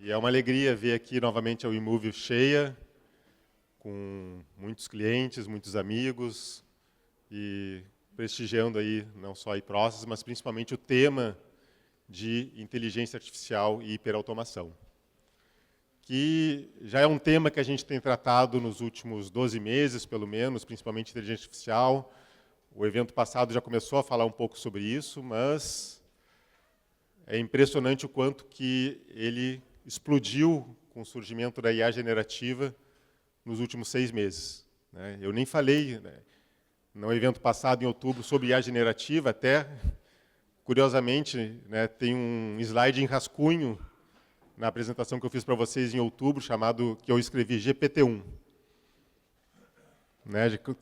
E é uma alegria ver aqui novamente a WeMove cheia, com muitos clientes, muitos amigos, e prestigiando aí não só a iProcess, mas principalmente o tema de inteligência artificial e hiperautomação, que já é um tema que a gente tem tratado nos últimos 12 meses, pelo menos, principalmente inteligência artificial. O evento passado já começou a falar um pouco sobre isso, mas é impressionante o quanto que ele explodiu com o surgimento da IA generativa nos últimos 6 meses. Eu nem falei no evento passado, em outubro, sobre IA generativa, até, curiosamente, tem um slide em rascunho na apresentação que eu fiz para vocês em outubro, que eu escrevi GPT-1.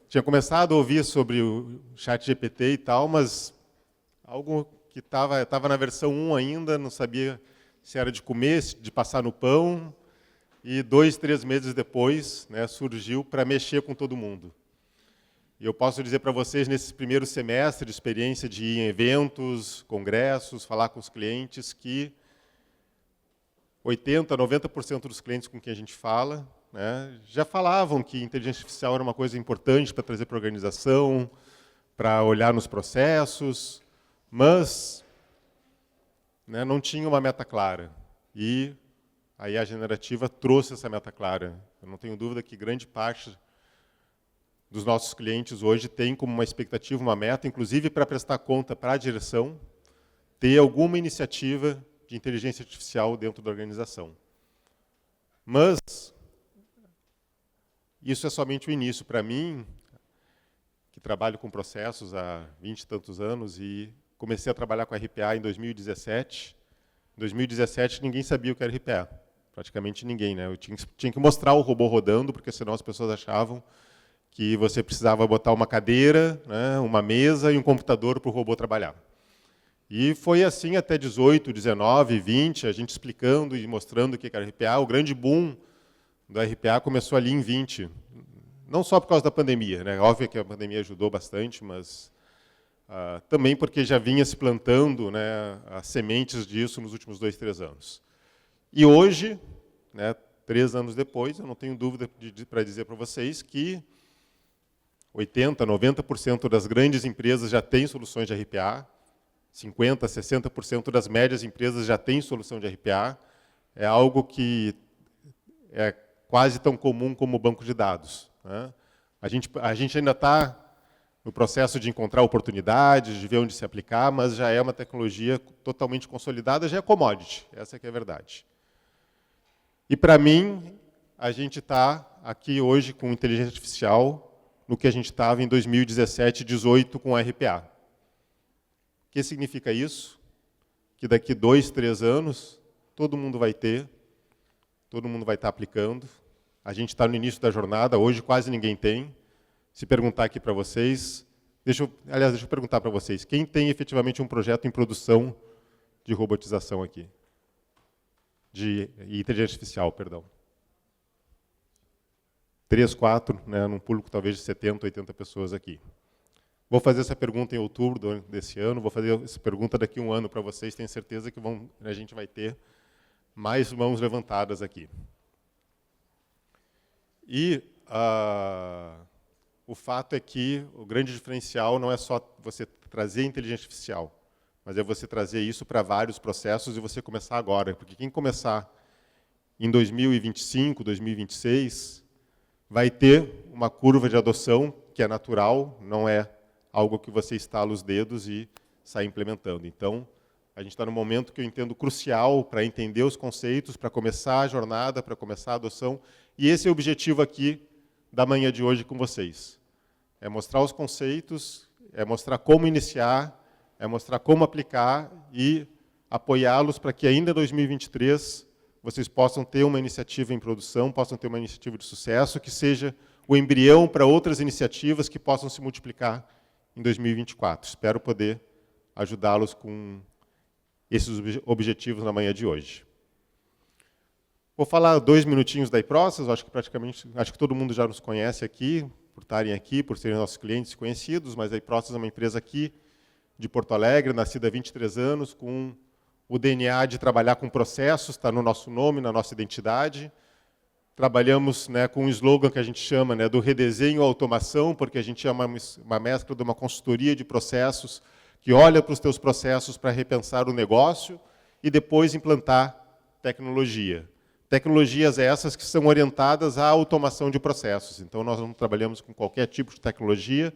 Tinha começado a ouvir sobre o chat GPT e tal, mas algo que estava na versão 1 ainda, não sabia se era de comer, de passar no pão, e 2, 3 meses depois surgiu para mexer com todo mundo. E eu posso dizer para vocês, nesse primeiro semestre de experiência de ir em eventos, congressos, falar com os clientes, que 80%, 90% dos clientes com quem a gente fala já falavam que inteligência artificial era uma coisa importante para trazer para a organização, para olhar nos processos, mas não tinha uma meta clara. E a IA generativa trouxe essa meta clara. Eu não tenho dúvida que grande parte dos nossos clientes hoje tem como uma expectativa, uma meta, inclusive para prestar conta para a direção, ter alguma iniciativa de inteligência artificial dentro da organização. Mas isso é somente o início. Para mim, que trabalho com processos há 20 e tantos anos e comecei a trabalhar com RPA em 2017. Em 2017, ninguém sabia o que era RPA. Praticamente ninguém. Eu tinha que mostrar o robô rodando, porque senão as pessoas achavam que você precisava botar uma cadeira, uma mesa e um computador para o robô trabalhar. E foi assim até 18, 19, 20, a gente explicando e mostrando o que era RPA. O grande boom do RPA começou ali em 20. Não só por causa da pandemia, óbvio que a pandemia ajudou bastante, mas também porque já vinha se plantando as sementes disso nos últimos 2, 3 anos. E hoje, 3 anos depois, eu não tenho dúvida para dizer para vocês que 80%, 90% das grandes empresas já têm soluções de RPA, 50%, 60% das médias empresas já têm solução de RPA. É algo que é quase tão comum como o banco de dados. A gente ainda está no processo de encontrar oportunidades, de ver onde se aplicar, mas já é uma tecnologia totalmente consolidada, já é commodity, essa que é a verdade. E, para mim, a gente está aqui hoje com inteligência artificial no que a gente estava em 2017, 2018 com RPA. O que significa isso? Que daqui 2, 3 anos, todo mundo vai ter, todo mundo vai estar aplicando. A gente está no início da jornada, hoje quase ninguém tem. Se perguntar aqui para vocês, deixa eu perguntar para vocês, quem tem efetivamente um projeto em produção de robotização aqui? De inteligência artificial, perdão. 3, 4, num público talvez de 70, 80 pessoas aqui. Vou fazer essa pergunta em outubro desse ano, vou fazer essa pergunta daqui a 1 ano para vocês, tenho certeza que a gente vai ter mais mãos levantadas aqui. E o fato é que o grande diferencial não é só você trazer inteligência artificial, mas é você trazer isso para vários processos e você começar agora. Porque quem começar em 2025, 2026, vai ter uma curva de adoção que é natural, não é algo que você estala os dedos e sai implementando. Então, a gente está num momento que eu entendo crucial para entender os conceitos, para começar a jornada, para começar a adoção. E esse é o objetivo aqui da manhã de hoje com vocês. É mostrar os conceitos, é mostrar como iniciar, é mostrar como aplicar e apoiá-los para que ainda em 2023 vocês possam ter uma iniciativa em produção, possam ter uma iniciativa de sucesso, que seja o embrião para outras iniciativas que possam se multiplicar em 2024. Espero poder ajudá-los com esses objetivos na manhã de hoje. Vou falar 2 minutinhos da iProcess, acho que todo mundo já nos conhece aqui, por estarem aqui, por serem nossos clientes conhecidos, mas a iProcess é uma empresa aqui de Porto Alegre, nascida há 23 anos, com o DNA de trabalhar com processos, está no nosso nome, na nossa identidade. Trabalhamos, né, com um slogan que a gente chama, né, do redesenho à automação, porque a gente é uma mescla de uma consultoria de processos que olha para os teus processos para repensar o negócio e depois implantar tecnologia. Tecnologias essas que são orientadas à automação de processos. Então, nós não trabalhamos com qualquer tipo de tecnologia,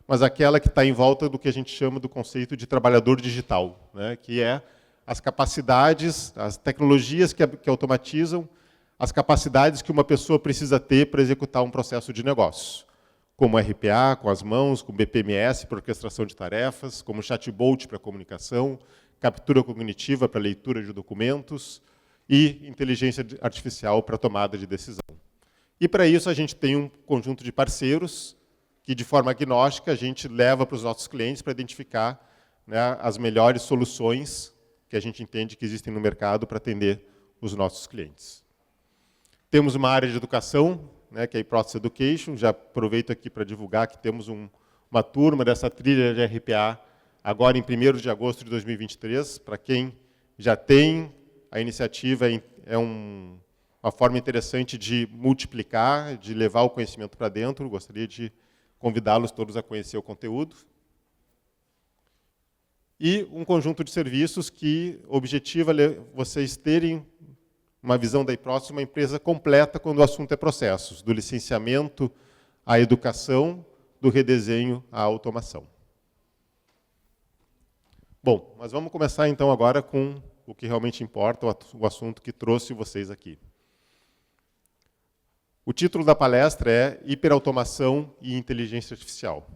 mas aquela que está em volta do que a gente chama do conceito de trabalhador digital, né, que é as capacidades, as tecnologias que automatizam as capacidades que uma pessoa precisa ter para executar um processo de negócio, como RPA, com as mãos, com BPMS para orquestração de tarefas, como chatbot para comunicação, captura cognitiva para leitura de documentos e inteligência artificial para tomada de decisão. E para isso a gente tem um conjunto de parceiros que, de forma agnóstica, a gente leva para os nossos clientes para identificar, né, as melhores soluções que a gente entende que existem no mercado para atender os nossos clientes. Temos uma área de educação, né, que é a Process Education. Já aproveito aqui para divulgar que temos uma turma dessa trilha de RPA agora em 1º de agosto de 2023. Para quem já tem, a iniciativa é uma forma interessante de multiplicar, de levar o conhecimento para dentro. Gostaria de convidá-los todos a conhecer o conteúdo. E um conjunto de serviços que objetiva vocês terem uma visão da iProcess, uma empresa completa quando o assunto é processos, do licenciamento à educação, do redesenho à automação. Bom, mas vamos começar então agora com o que realmente importa, o assunto que trouxe vocês aqui. O título da palestra é Hiperautomação e Inteligência Artificial.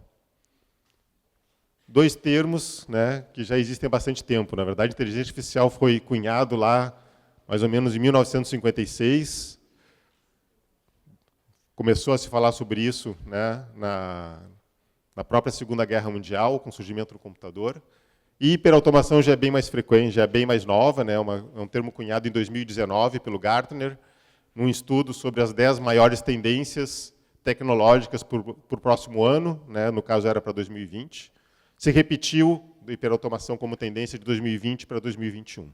2 termos, né, que já existem há bastante tempo. Na verdade, inteligência artificial foi cunhado lá mais ou menos em 1956. Começou a se falar sobre isso, né, na própria Segunda Guerra Mundial, com o surgimento do computador. E hiperautomação já é bem mais frequente, já é bem mais nova, né, é um termo cunhado em 2019 pelo Gartner, num estudo sobre as 10 maiores tendências tecnológicas para o próximo ano, né, no caso era para 2020. Se repetiu a hiperautomação como tendência de 2020 para 2021.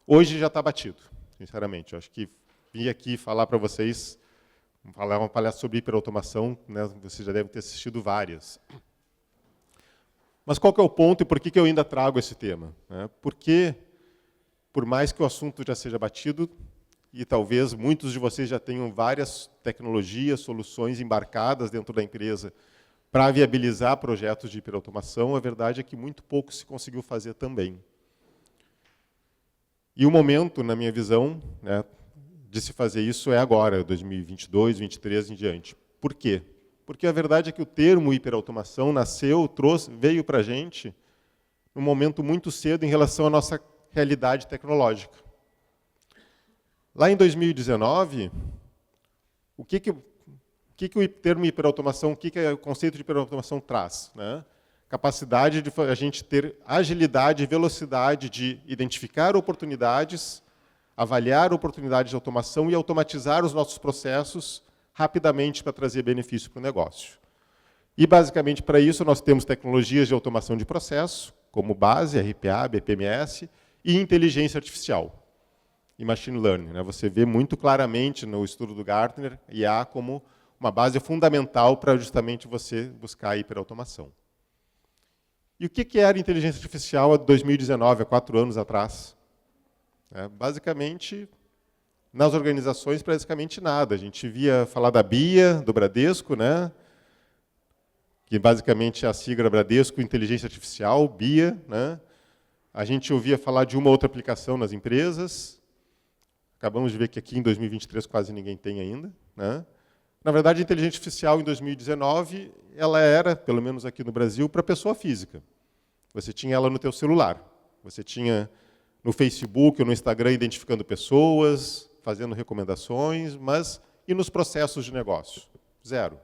Hoje já está batido, sinceramente. Eu acho que vim aqui falar para vocês, falar uma palestra sobre hiperautomação, né, vocês já devem ter assistido várias. Mas qual que é o ponto e por que eu ainda trago esse tema? Porque, por mais que o assunto já seja batido, e talvez muitos de vocês já tenham várias tecnologias, soluções embarcadas dentro da empresa para viabilizar projetos de hiperautomação, a verdade é que muito pouco se conseguiu fazer também. E o momento, na minha visão, né, de se fazer isso é agora, 2022, 2023 em diante. Por quê? Porque a verdade é que o termo hiperautomação veio para a gente num momento muito cedo em relação à nossa realidade tecnológica. Lá em 2019, o que o termo hiperautomação, o que o conceito de hiperautomação traz? Né? Capacidade de a gente ter agilidade e velocidade de identificar oportunidades, avaliar oportunidades de automação e automatizar os nossos processos rapidamente para trazer benefício para o negócio. E, basicamente, para isso, nós temos tecnologias de automação de processo, como base, RPA, BPMS, e inteligência artificial e machine learning. Né? Você vê muito claramente no estudo do Gartner IA como uma base fundamental para justamente você buscar a hiperautomação. E o que era inteligência artificial em 2019, há 4 anos atrás? Basicamente, nas organizações, basicamente nada. A gente via falar da BIA, do Bradesco, né? Que basicamente é a sigla Bradesco Inteligência Artificial, BIA. Né? A gente ouvia falar de uma outra aplicação nas empresas. Acabamos de ver que aqui em 2023 quase ninguém tem ainda. Né? Na verdade, a inteligência artificial, em 2019, ela era, pelo menos aqui no Brasil, para pessoa física. Você tinha ela no teu celular. Você tinha no Facebook ou no Instagram identificando pessoas, fazendo recomendações, mas e nos processos de negócio? Zero.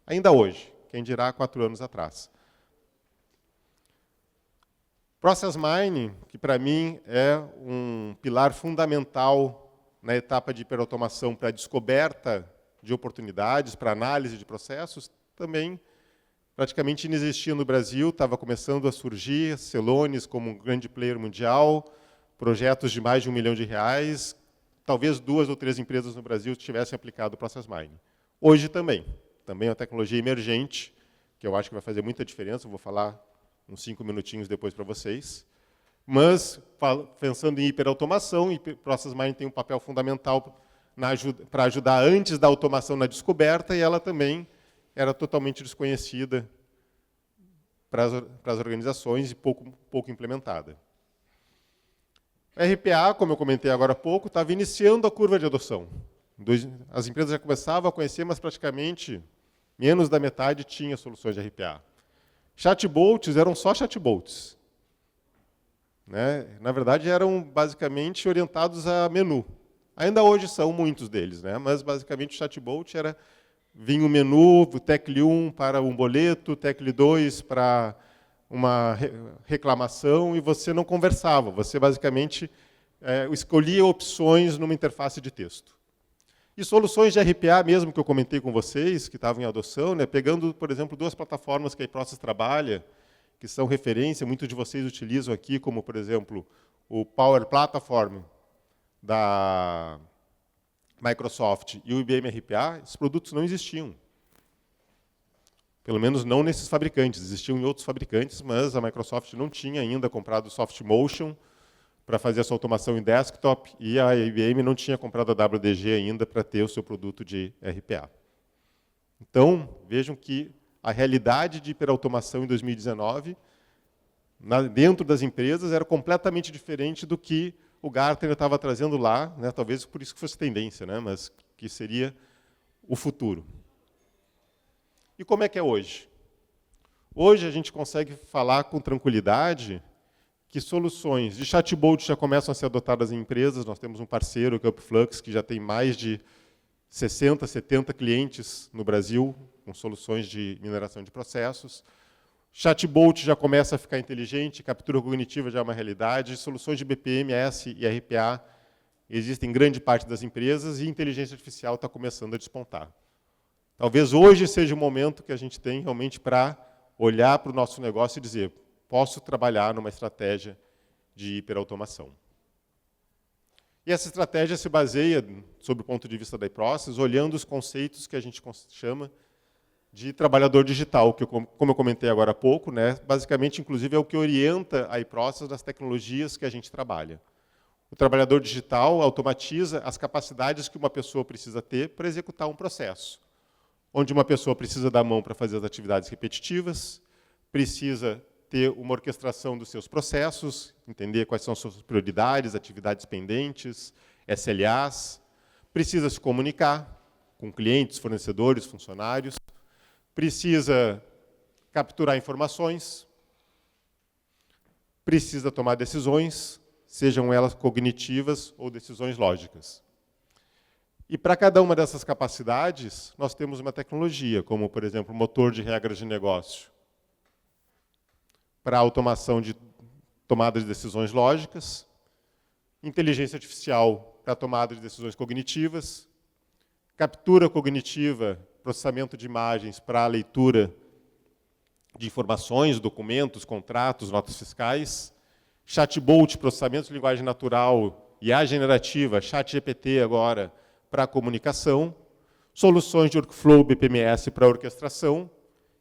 Ainda hoje, quem dirá há 4 anos atrás. Process Mining, que para mim é um pilar fundamental na etapa de hiperautomação para a descoberta de oportunidades, para análise de processos, também praticamente inexistia no Brasil, estava começando a surgir, Celonis como um grande player mundial, projetos de mais de R$1 milhão, talvez 2 ou 3 empresas no Brasil tivessem aplicado o Process Mining. Hoje também é uma tecnologia emergente, que eu acho que vai fazer muita diferença, eu vou falar uns 5 minutinhos depois para vocês. Mas, pensando em hiperautomação, o Process Mining tem um papel fundamental para ajudar antes da automação na descoberta, e ela também era totalmente desconhecida para as organizações e pouco implementada. A RPA, como eu comentei agora há pouco, estava iniciando a curva de adoção. As empresas já começavam a conhecer, mas praticamente menos da metade tinha soluções de RPA. Chatbots eram só chatbots. Né? Na verdade, eram basicamente orientados a menu. Ainda hoje são muitos deles, né? Mas basicamente o chatbot vinha o menu, o TECL 1 para um boleto, o TECL 2 para uma reclamação, e você não conversava, você basicamente escolhia opções numa interface de texto. E soluções de RPA, mesmo que eu comentei com vocês, que estavam em adoção, né? Pegando, por exemplo, 2 plataformas que a iProcess trabalha, que são referência, muitos de vocês utilizam aqui, como, por exemplo, o Power Platform da Microsoft e o IBM RPA, esses produtos não existiam. Pelo menos não nesses fabricantes. Existiam em outros fabricantes, mas a Microsoft não tinha ainda comprado o SoftMotion para fazer essa automação em desktop, e a IBM não tinha comprado a WDG ainda para ter o seu produto de RPA. Então, vejam que a realidade de hiperautomação em 2019, dentro das empresas, era completamente diferente do que o Gartner estava trazendo lá, né, talvez por isso que fosse tendência, né, mas que seria o futuro. E como é que é hoje? Hoje a gente consegue falar com tranquilidade que soluções de chatbot já começam a ser adotadas em empresas. Nós temos um parceiro, que é o Upflux, que já tem mais de 60, 70 clientes no Brasil, com soluções de mineração de processos. Chatbot já começa a ficar inteligente, captura cognitiva já é uma realidade, soluções de BPM, S e RPA existem em grande parte das empresas, e inteligência artificial está começando a despontar. Talvez hoje seja o momento que a gente tem realmente para olhar para o nosso negócio e dizer: posso trabalhar numa estratégia de hiperautomação. E essa estratégia se baseia, sob o ponto de vista da iProcess, olhando os conceitos que a gente chama de trabalhador digital, que, como eu comentei agora há pouco, né, basicamente, inclusive, é o que orienta a iProcess nas tecnologias que a gente trabalha. O trabalhador digital automatiza as capacidades que uma pessoa precisa ter para executar um processo, onde uma pessoa precisa da mão para fazer as atividades repetitivas, precisa ter uma orquestração dos seus processos, entender quais são as suas prioridades, atividades pendentes, SLAs, precisa se comunicar com clientes, fornecedores, funcionários, precisa capturar informações, precisa tomar decisões, sejam elas cognitivas ou decisões lógicas. E para cada uma dessas capacidades, nós temos uma tecnologia, como, por exemplo, o motor de regras de negócio, para a automação de tomada de decisões lógicas, inteligência artificial para a tomada de decisões cognitivas, captura cognitiva, processamento de imagens para a leitura de informações, documentos, contratos, notas fiscais, chatbot, processamento de linguagem natural, IA generativa, ChatGPT agora, para a comunicação, soluções de workflow BPMS para a orquestração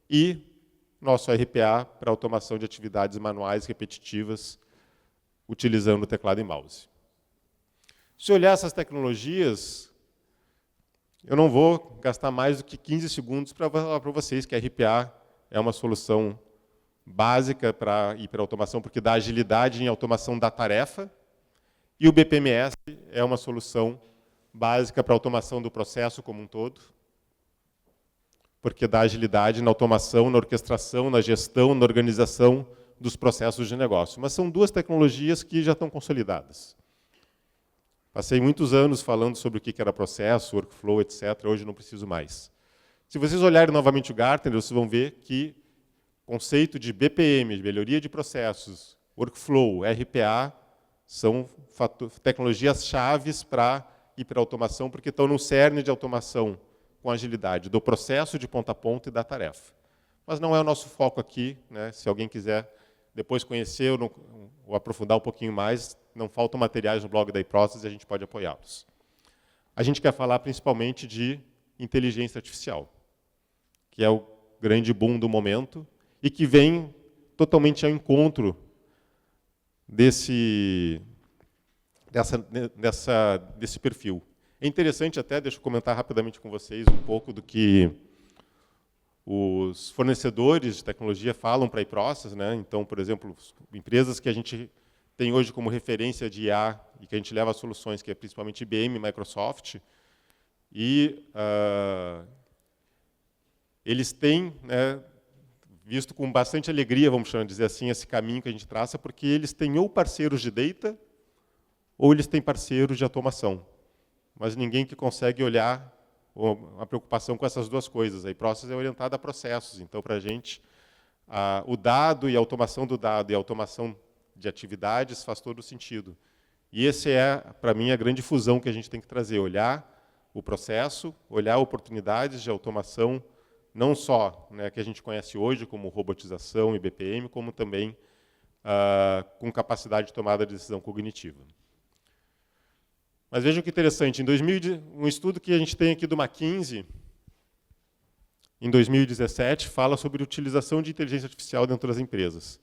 e nosso RPA para automação de atividades manuais repetitivas, utilizando o teclado e mouse. Se olhar essas tecnologias, eu não vou gastar mais do que 15 segundos para falar para vocês que a RPA é uma solução básica para hiperautomação, porque dá agilidade em automação da tarefa, e o BPMS é uma solução básica para automação do processo como um todo, porque dá agilidade na automação, na orquestração, na gestão, na organização dos processos de negócio. Mas são 2 tecnologias que já estão consolidadas. Passei muitos anos falando sobre o que era processo, workflow, etc. Hoje não preciso mais. Se vocês olharem novamente o Gartner, vocês vão ver que o conceito de BPM, de melhoria de processos, workflow, RPA, são tecnologias chaves para hiperautomação, porque estão no cerne de automação com agilidade do processo de ponta a ponta e da tarefa. Mas não é o nosso foco aqui, né? Se alguém quiser depois conhecer ou aprofundar um pouquinho mais, não faltam materiais no blog da iProcess e a gente pode apoiá-los. A gente quer falar principalmente de inteligência artificial, que é o grande boom do momento e que vem totalmente ao encontro desse perfil. É interessante até, deixa eu comentar rapidamente com vocês um pouco do que os fornecedores de tecnologia falam para a iProcess, né? Então, por exemplo, empresas que a gente tem hoje como referência de IA e que a gente leva soluções, que é principalmente IBM e Microsoft, e eles têm, né, visto com bastante alegria, vamos dizer assim, esse caminho que a gente traça, porque eles têm ou parceiros de data, ou eles têm parceiros de automação. Mas ninguém que consegue olhar a preocupação com essas duas coisas. A iProcess é orientada a processos, então, para a gente, o dado e a automação do dado e a automação de atividades faz todo o sentido. E esse é, para mim, a grande fusão que a gente tem que trazer, olhar o processo, olhar oportunidades de automação, não só, né, que a gente conhece hoje, como robotização e BPM, como também com capacidade de tomada de decisão cognitiva. Mas vejam que interessante, um estudo que a gente tem aqui do McKinsey, em 2017, fala sobre a utilização de inteligência artificial dentro das empresas.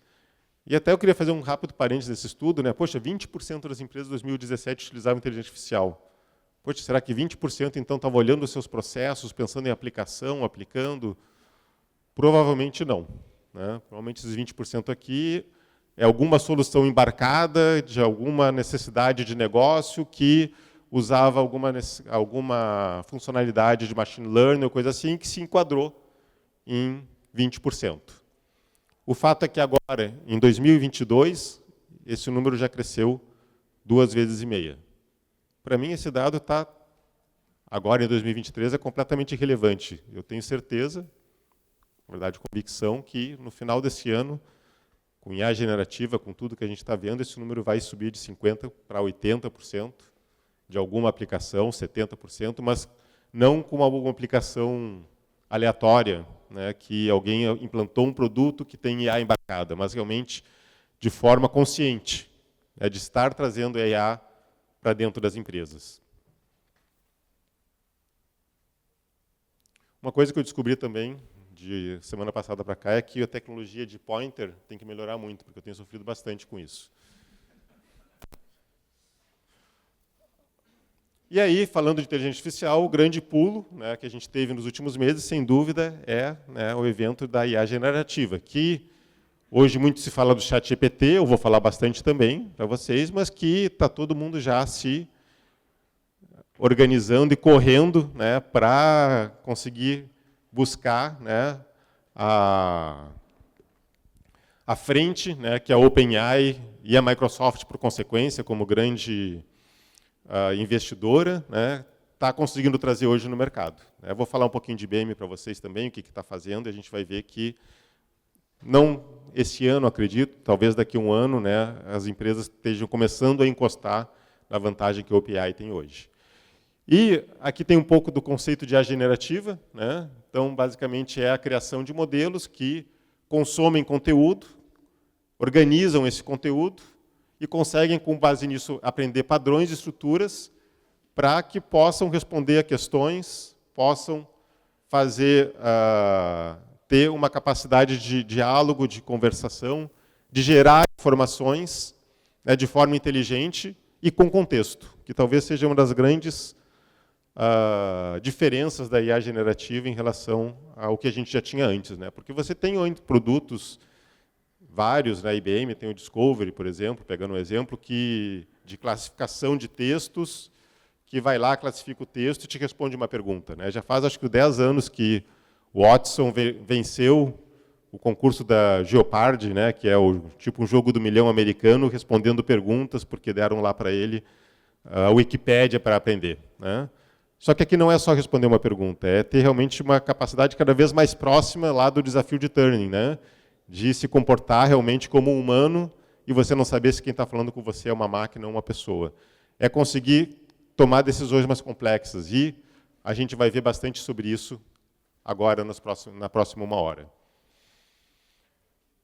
E até eu queria fazer um rápido parênteses desse estudo, né? Poxa, 20% das empresas em 2017 utilizavam inteligência artificial. Poxa, será que 20% então estavam olhando os seus processos, pensando em aplicação, aplicando? Provavelmente não, né? Provavelmente esses 20% aqui é alguma solução embarcada de alguma necessidade de negócio que usava alguma funcionalidade de machine learning ou coisa assim, que se enquadrou em 20%. O fato é que agora, em 2022, esse número já cresceu 2,5 vezes. Para mim, esse dado está, agora em 2023, é completamente irrelevante. Eu tenho certeza, na verdade, convicção, que no final desse ano, com IA generativa, com tudo que a gente está vendo, esse número vai subir de 50% para 80%, de alguma aplicação, 70%, mas não com alguma aplicação aleatória, né, que alguém implantou um produto que tem IA embarcada, mas realmente de forma consciente, de estar trazendo a IA para dentro das empresas. Uma coisa que eu descobri também, de semana passada para cá, é que a tecnologia de pointer tem que melhorar muito, porque eu tenho sofrido bastante com isso. E aí, falando de inteligência artificial, o grande pulo, né, que a gente teve nos últimos meses, sem dúvida, é, né, o evento da IA generativa, que hoje muito se fala do ChatGPT, eu vou falar bastante também para vocês, mas que está todo mundo já se organizando e correndo, né, para conseguir buscar, né, a frente, né, que a OpenAI e a Microsoft, por consequência, como grande investidora, né, está conseguindo trazer hoje no mercado. Eu vou falar um pouquinho de IBM para vocês também, o que está fazendo, e a gente vai ver que, não esse ano, acredito, talvez daqui a um ano, né, as empresas estejam começando a encostar na vantagem que a OpenAI tem hoje. E aqui tem um pouco do conceito de IA generativa, né? Então, basicamente, é a criação de modelos que consomem conteúdo, organizam esse conteúdo e conseguem, com base nisso, aprender padrões e estruturas para que possam responder a questões, possam fazer, ter uma capacidade de diálogo, de conversação, de gerar informações, né, de forma inteligente e com contexto, que talvez seja uma das grandes diferenças da IA generativa em relação ao que a gente já tinha antes, né? Porque você tem produtos vários, na IBM tem o Discovery, por exemplo, pegando um exemplo, de classificação de textos, que vai lá, classifica o texto e te responde uma pergunta, né? Já faz, acho que, 10 anos que o Watson venceu o concurso da Jeopardy, né, que é tipo um jogo do milhão americano, respondendo perguntas, porque deram lá para ele a Wikipédia para aprender, né? Só que aqui não é só responder uma pergunta, é ter realmente uma capacidade cada vez mais próxima lá do desafio de Turing, né? De se comportar realmente como um humano e você não saber se quem está falando com você é uma máquina ou uma pessoa. É conseguir tomar decisões mais complexas e a gente vai ver bastante sobre isso agora na próxima 1 hora.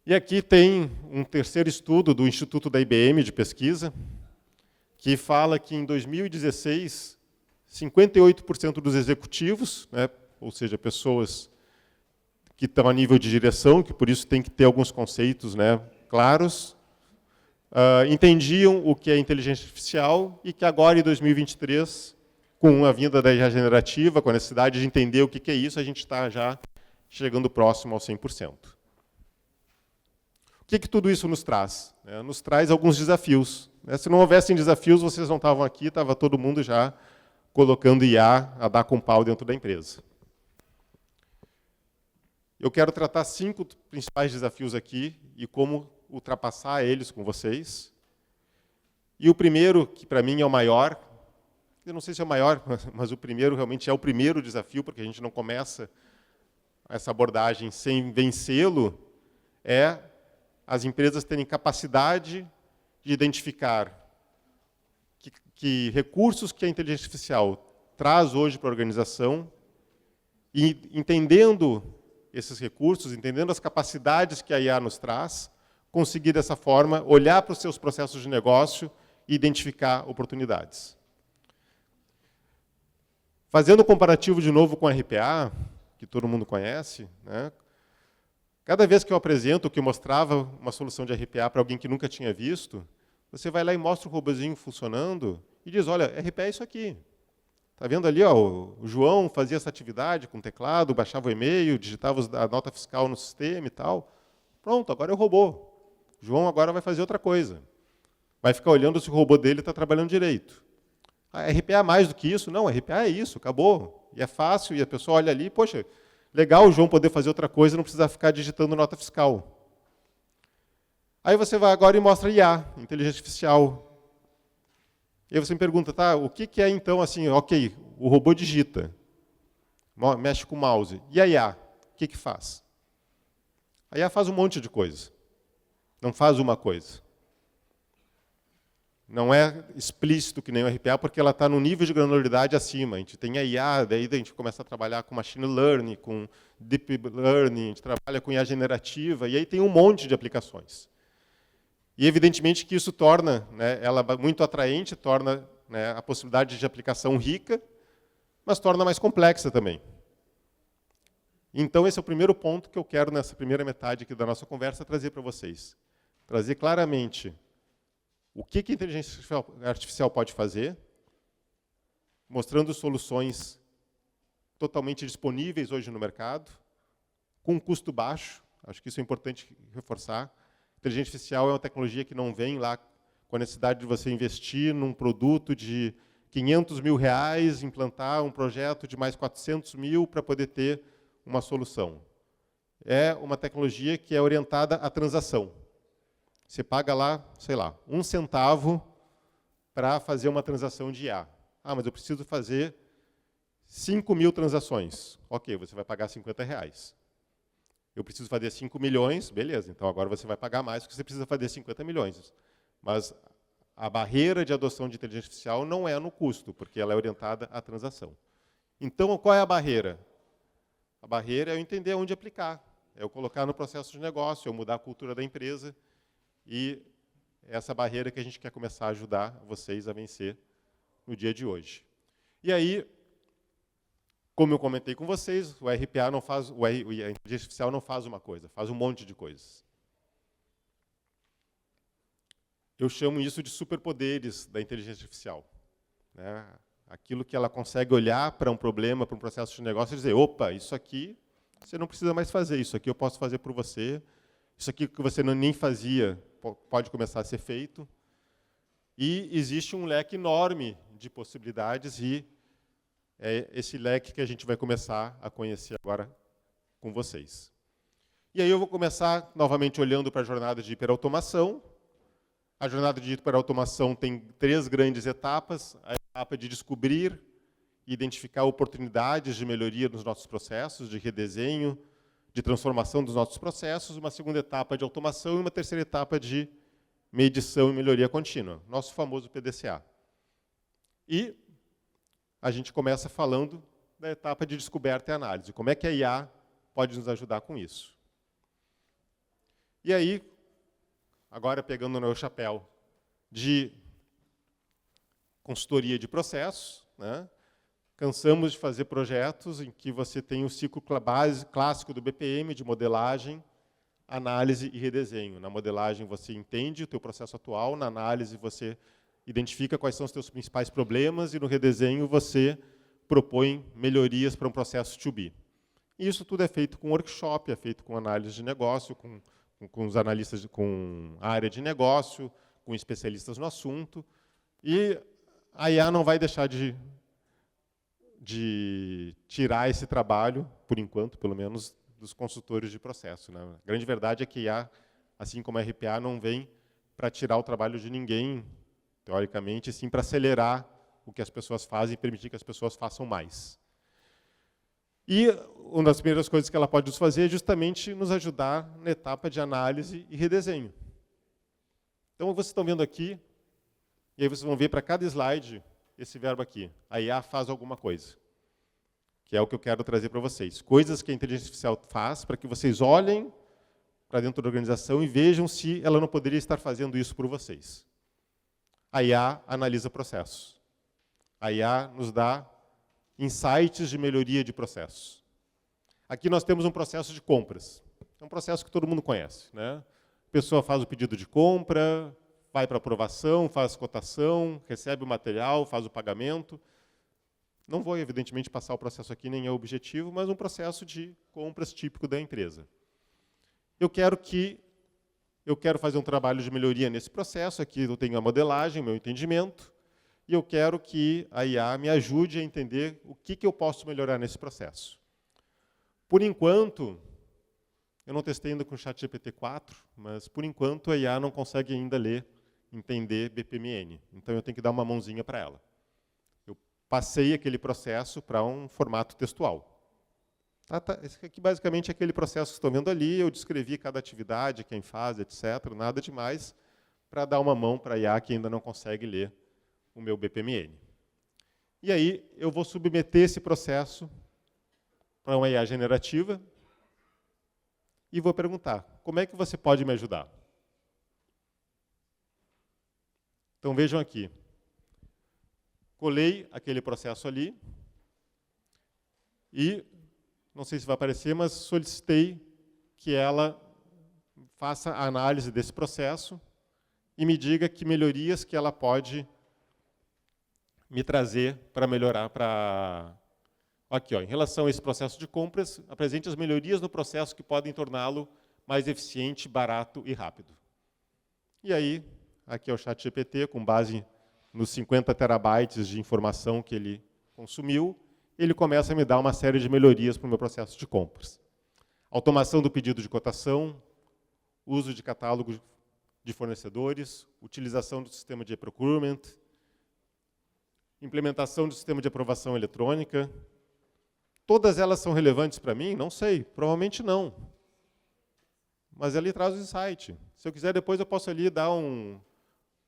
E aqui tem um terceiro estudo do Instituto da IBM de pesquisa, que fala que em 2016, 58% dos executivos, né, ou seja, pessoas que estão a nível de direção, que por isso tem que ter alguns conceitos, né, claros, entendiam o que é inteligência artificial e que agora, em 2023, com a vinda da IA generativa, com a necessidade de entender o que é isso, a gente está já chegando próximo aos 100%. O que tudo isso nos traz? Nos traz alguns desafios. Se não houvessem desafios, vocês não estavam aqui, estava todo mundo já colocando IA a dar com pau dentro da empresa. Eu quero tratar 5 principais desafios aqui e como ultrapassar eles com vocês. E o primeiro, que para mim é o maior, eu não sei se é o maior, mas o primeiro realmente é o primeiro desafio, porque a gente não começa essa abordagem sem vencê-lo, é as empresas terem capacidade de identificar que recursos que a inteligência artificial traz hoje para a organização e, entendendo esses recursos, entendendo as capacidades que a IA nos traz, conseguir, dessa forma, olhar para os seus processos de negócio e identificar oportunidades. Fazendo um comparativo de novo com a RPA, que todo mundo conhece, né? Cada vez que eu apresento, que eu mostrava uma solução de RPA para alguém que nunca tinha visto, você vai lá e mostra o robozinho funcionando e diz, olha, RPA é isso aqui. Está vendo ali, ó, o João fazia essa atividade com teclado, baixava o e-mail, digitava a nota fiscal no sistema e tal. Pronto, agora é o robô. O João agora vai fazer outra coisa. Vai ficar olhando se o robô dele está trabalhando direito. A RPA é mais do que isso? Não, a RPA é isso, acabou. E é fácil, e a pessoa olha ali, poxa, legal o João poder fazer outra coisa, não precisar ficar digitando nota fiscal. Aí você vai agora e mostra IA, inteligência artificial. E aí você me pergunta, tá, o que é então assim, ok, o robô digita, mexe com o mouse. E a IA, o que faz? A IA faz um monte de coisa. Não faz uma coisa. Não é explícito que nem o RPA, porque ela está no nível de granularidade acima. A gente tem a IA, daí a gente começa a trabalhar com machine learning, com deep learning, a gente trabalha com IA generativa, e aí tem um monte de aplicações. E evidentemente que isso torna, né, ela muito atraente, torna, né, a possibilidade de aplicação rica, mas torna mais complexa também. Então esse é o primeiro ponto que eu quero nessa primeira metade aqui da nossa conversa trazer para vocês. Trazer claramente o que a inteligência artificial pode fazer, mostrando soluções totalmente disponíveis hoje no mercado, com um custo baixo, acho que isso é importante reforçar. A inteligência artificial é uma tecnologia que não vem lá com a necessidade de você investir num produto de 500 mil reais, implantar um projeto de mais 400 mil para poder ter uma solução. É uma tecnologia que é orientada à transação. Você paga lá, sei lá, 1 centavo para fazer uma transação de IA. Ah, mas eu preciso fazer 5.000 transações. Ok, você vai pagar 50 reais. Eu preciso fazer 5 milhões, beleza, então agora você vai pagar mais, porque você precisa fazer 50 milhões. Mas a barreira de adoção de inteligência artificial não é no custo, porque ela é orientada à transação. Então, qual é a barreira? A barreira é eu entender onde aplicar, é eu colocar no processo de negócio, é eu mudar a cultura da empresa, e essa barreira que a gente quer começar a ajudar vocês a vencer no dia de hoje. E aí, como eu comentei com vocês, o RPA não faz, a inteligência artificial não faz uma coisa, faz um monte de coisas. Eu chamo isso de superpoderes da inteligência artificial. Né? Aquilo que ela consegue olhar para um problema, para um processo de negócio e dizer, opa, isso aqui você não precisa mais fazer, isso aqui eu posso fazer por você, isso aqui que você nem fazia pode começar a ser feito. E existe um leque enorme de possibilidades e é esse leque que a gente vai começar a conhecer agora com vocês. E aí eu vou começar novamente olhando para a jornada de hiperautomação. A jornada de hiperautomação tem 3 grandes etapas. A etapa de descobrir e identificar oportunidades de melhoria nos nossos processos, de redesenho, de transformação dos nossos processos. Uma segunda etapa de automação e uma terceira etapa de medição e melhoria contínua, nosso famoso PDCA. E a gente começa falando da etapa de descoberta e análise. Como é que a IA pode nos ajudar com isso? E aí, agora pegando no meu chapéu de consultoria de processos, né? Cansamos de fazer projetos em que você tem o ciclo base clássico do BPM, de modelagem, análise e redesenho. Na modelagem você entende o teu processo atual, na análise você identifica quais são os teus principais problemas e no redesenho você propõe melhorias para um processo to be. E isso tudo é feito com workshop, é feito com análise de negócio, com os analistas, com a área de negócio, com especialistas no assunto. E a IA não vai deixar de tirar esse trabalho, por enquanto, pelo menos, dos consultores de processo, né? A grande verdade é que a IA, assim como a RPA, não vem para tirar o trabalho de ninguém, teoricamente, sim para acelerar o que as pessoas fazem e permitir que as pessoas façam mais. E uma das primeiras coisas que ela pode nos fazer é justamente nos ajudar na etapa de análise e redesenho. Então, vocês estão vendo aqui, e aí vocês vão ver para cada slide esse verbo aqui. A IA faz alguma coisa, que é o que eu quero trazer para vocês. Coisas que a inteligência artificial faz para que vocês olhem para dentro da organização e vejam se ela não poderia estar fazendo isso por vocês. A IA analisa processos. A IA nos dá insights de melhoria de processos. Aqui nós temos um processo de compras. É um processo que todo mundo conhece, né? A pessoa faz o pedido de compra, vai para aprovação, faz cotação, recebe o material, faz o pagamento. Não vou, evidentemente, passar o processo aqui, nem é o objetivo, mas um processo de compras típico da empresa. Eu quero fazer um trabalho de melhoria nesse processo. Aqui eu tenho a modelagem, o meu entendimento, e eu quero que a IA me ajude a entender o que eu posso melhorar nesse processo. Por enquanto, eu não testei ainda com o ChatGPT 4, mas, por enquanto, a IA não consegue ainda entender BPMN. Então, eu tenho que dar uma mãozinha para ela. Eu passei aquele processo para um formato textual. Esse aqui, basicamente, é aquele processo que estão vendo ali. Eu descrevi cada atividade, quem faz, etc. Nada demais, para dar uma mão para a IA que ainda não consegue ler o meu BPMN. E aí, eu vou submeter esse processo para uma IA generativa e vou perguntar, como é que você pode me ajudar? Então, vejam aqui. Colei aquele processo ali e, não sei se vai aparecer, mas solicitei que ela faça a análise desse processo e me diga que melhorias que ela pode me trazer para melhorar. Aqui, ó, em relação a esse processo de compras, apresente as melhorias no processo que podem torná-lo mais eficiente, barato e rápido. E aí, aqui é o ChatGPT, com base nos 50 terabytes de informação que ele consumiu, ele começa a me dar uma série de melhorias para o meu processo de compras. Automação do pedido de cotação, uso de catálogo de fornecedores, utilização do sistema de e-procurement, implementação do sistema de aprovação eletrônica. Todas elas são relevantes para mim? Não sei, provavelmente não. Mas ele traz o insight. Se eu quiser, depois eu posso ali dar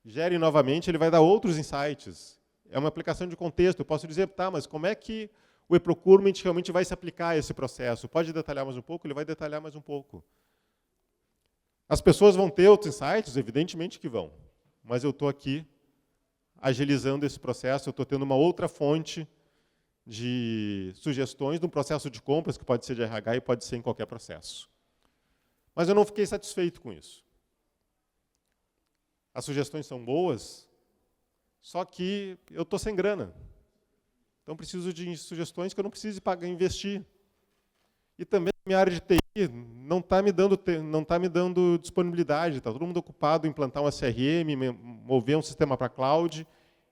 gere novamente, ele vai dar outros insights. É uma aplicação de contexto. Eu posso dizer, tá, mas como é que o e-procurement realmente vai se aplicar a esse processo? Pode detalhar mais um pouco? Ele vai detalhar mais um pouco. As pessoas vão ter outros insights? Evidentemente que vão. Mas eu estou aqui agilizando esse processo, eu estou tendo uma outra fonte de sugestões de um processo de compras, que pode ser de RH e pode ser em qualquer processo. Mas eu não fiquei satisfeito com isso. As sugestões são boas, só que eu estou sem grana. Então, preciso de sugestões que eu não precise investir. E também a minha área de TI não está me dando disponibilidade. Está todo mundo ocupado em implantar uma CRM, mover um sistema para cloud.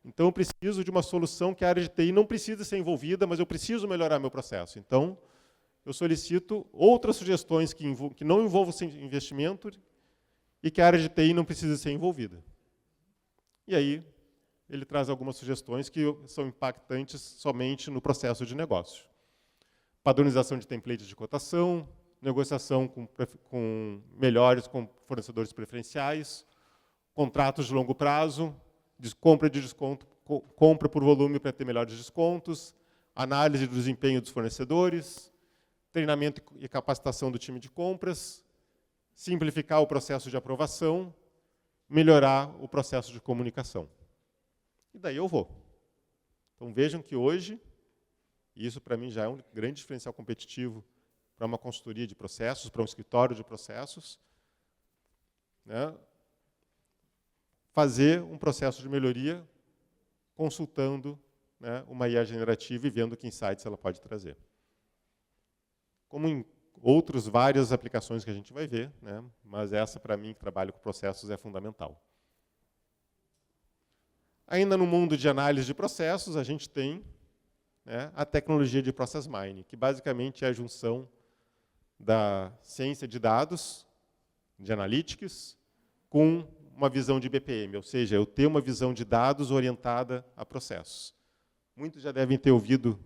Então, eu preciso de uma solução que a área de TI não precisa ser envolvida, mas eu preciso melhorar meu processo. Então, eu solicito outras sugestões que não envolvam investimento e que a área de TI não precisa ser envolvida. E aí, ele traz algumas sugestões que são impactantes somente no processo de negócio. Padronização de templates de cotação, negociação com melhores com fornecedores preferenciais, contratos de longo prazo, compra de desconto, compra por volume para ter melhores descontos, análise do desempenho dos fornecedores, treinamento e capacitação do time de compras, simplificar o processo de aprovação, melhorar o processo de comunicação. E daí eu vou. Então vejam que hoje, e isso para mim já é um grande diferencial competitivo para uma consultoria de processos, para um escritório de processos, né, fazer um processo de melhoria consultando, né, uma IA generativa e vendo que insights ela pode trazer. Como em outras várias aplicações que a gente vai ver, né, mas essa, para mim, que trabalho com processos, é fundamental. Ainda no mundo de análise de processos, a gente tem, né, a tecnologia de Process Mining, que basicamente é a junção da ciência de dados, de analytics, com uma visão de BPM, ou seja, eu ter uma visão de dados orientada a processos. Muitos já devem ter ouvido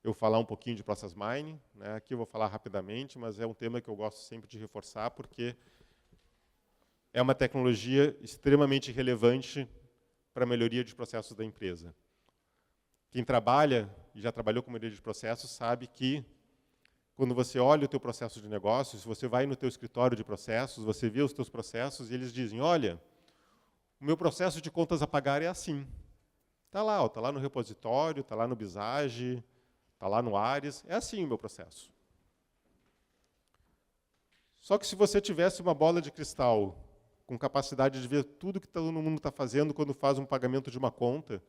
eu falar um pouquinho de Process Mining, né? Aqui eu vou falar rapidamente, mas é um tema que eu gosto sempre de reforçar, porque é uma tecnologia extremamente relevante para a melhoria de processos da empresa. Quem trabalha e já trabalhou com melhoria de processos sabe que quando você olha o teu processo de negócio, se você vai no teu escritório de processos, você vê os teus processos e eles dizem, olha, o meu processo de contas a pagar é assim. Está lá, está lá no repositório, está lá no Visage, está lá no Ares, é assim o meu processo. Só que se você tivesse uma bola de cristal com capacidade de ver tudo que todo mundo está fazendo quando faz um pagamento de uma conta,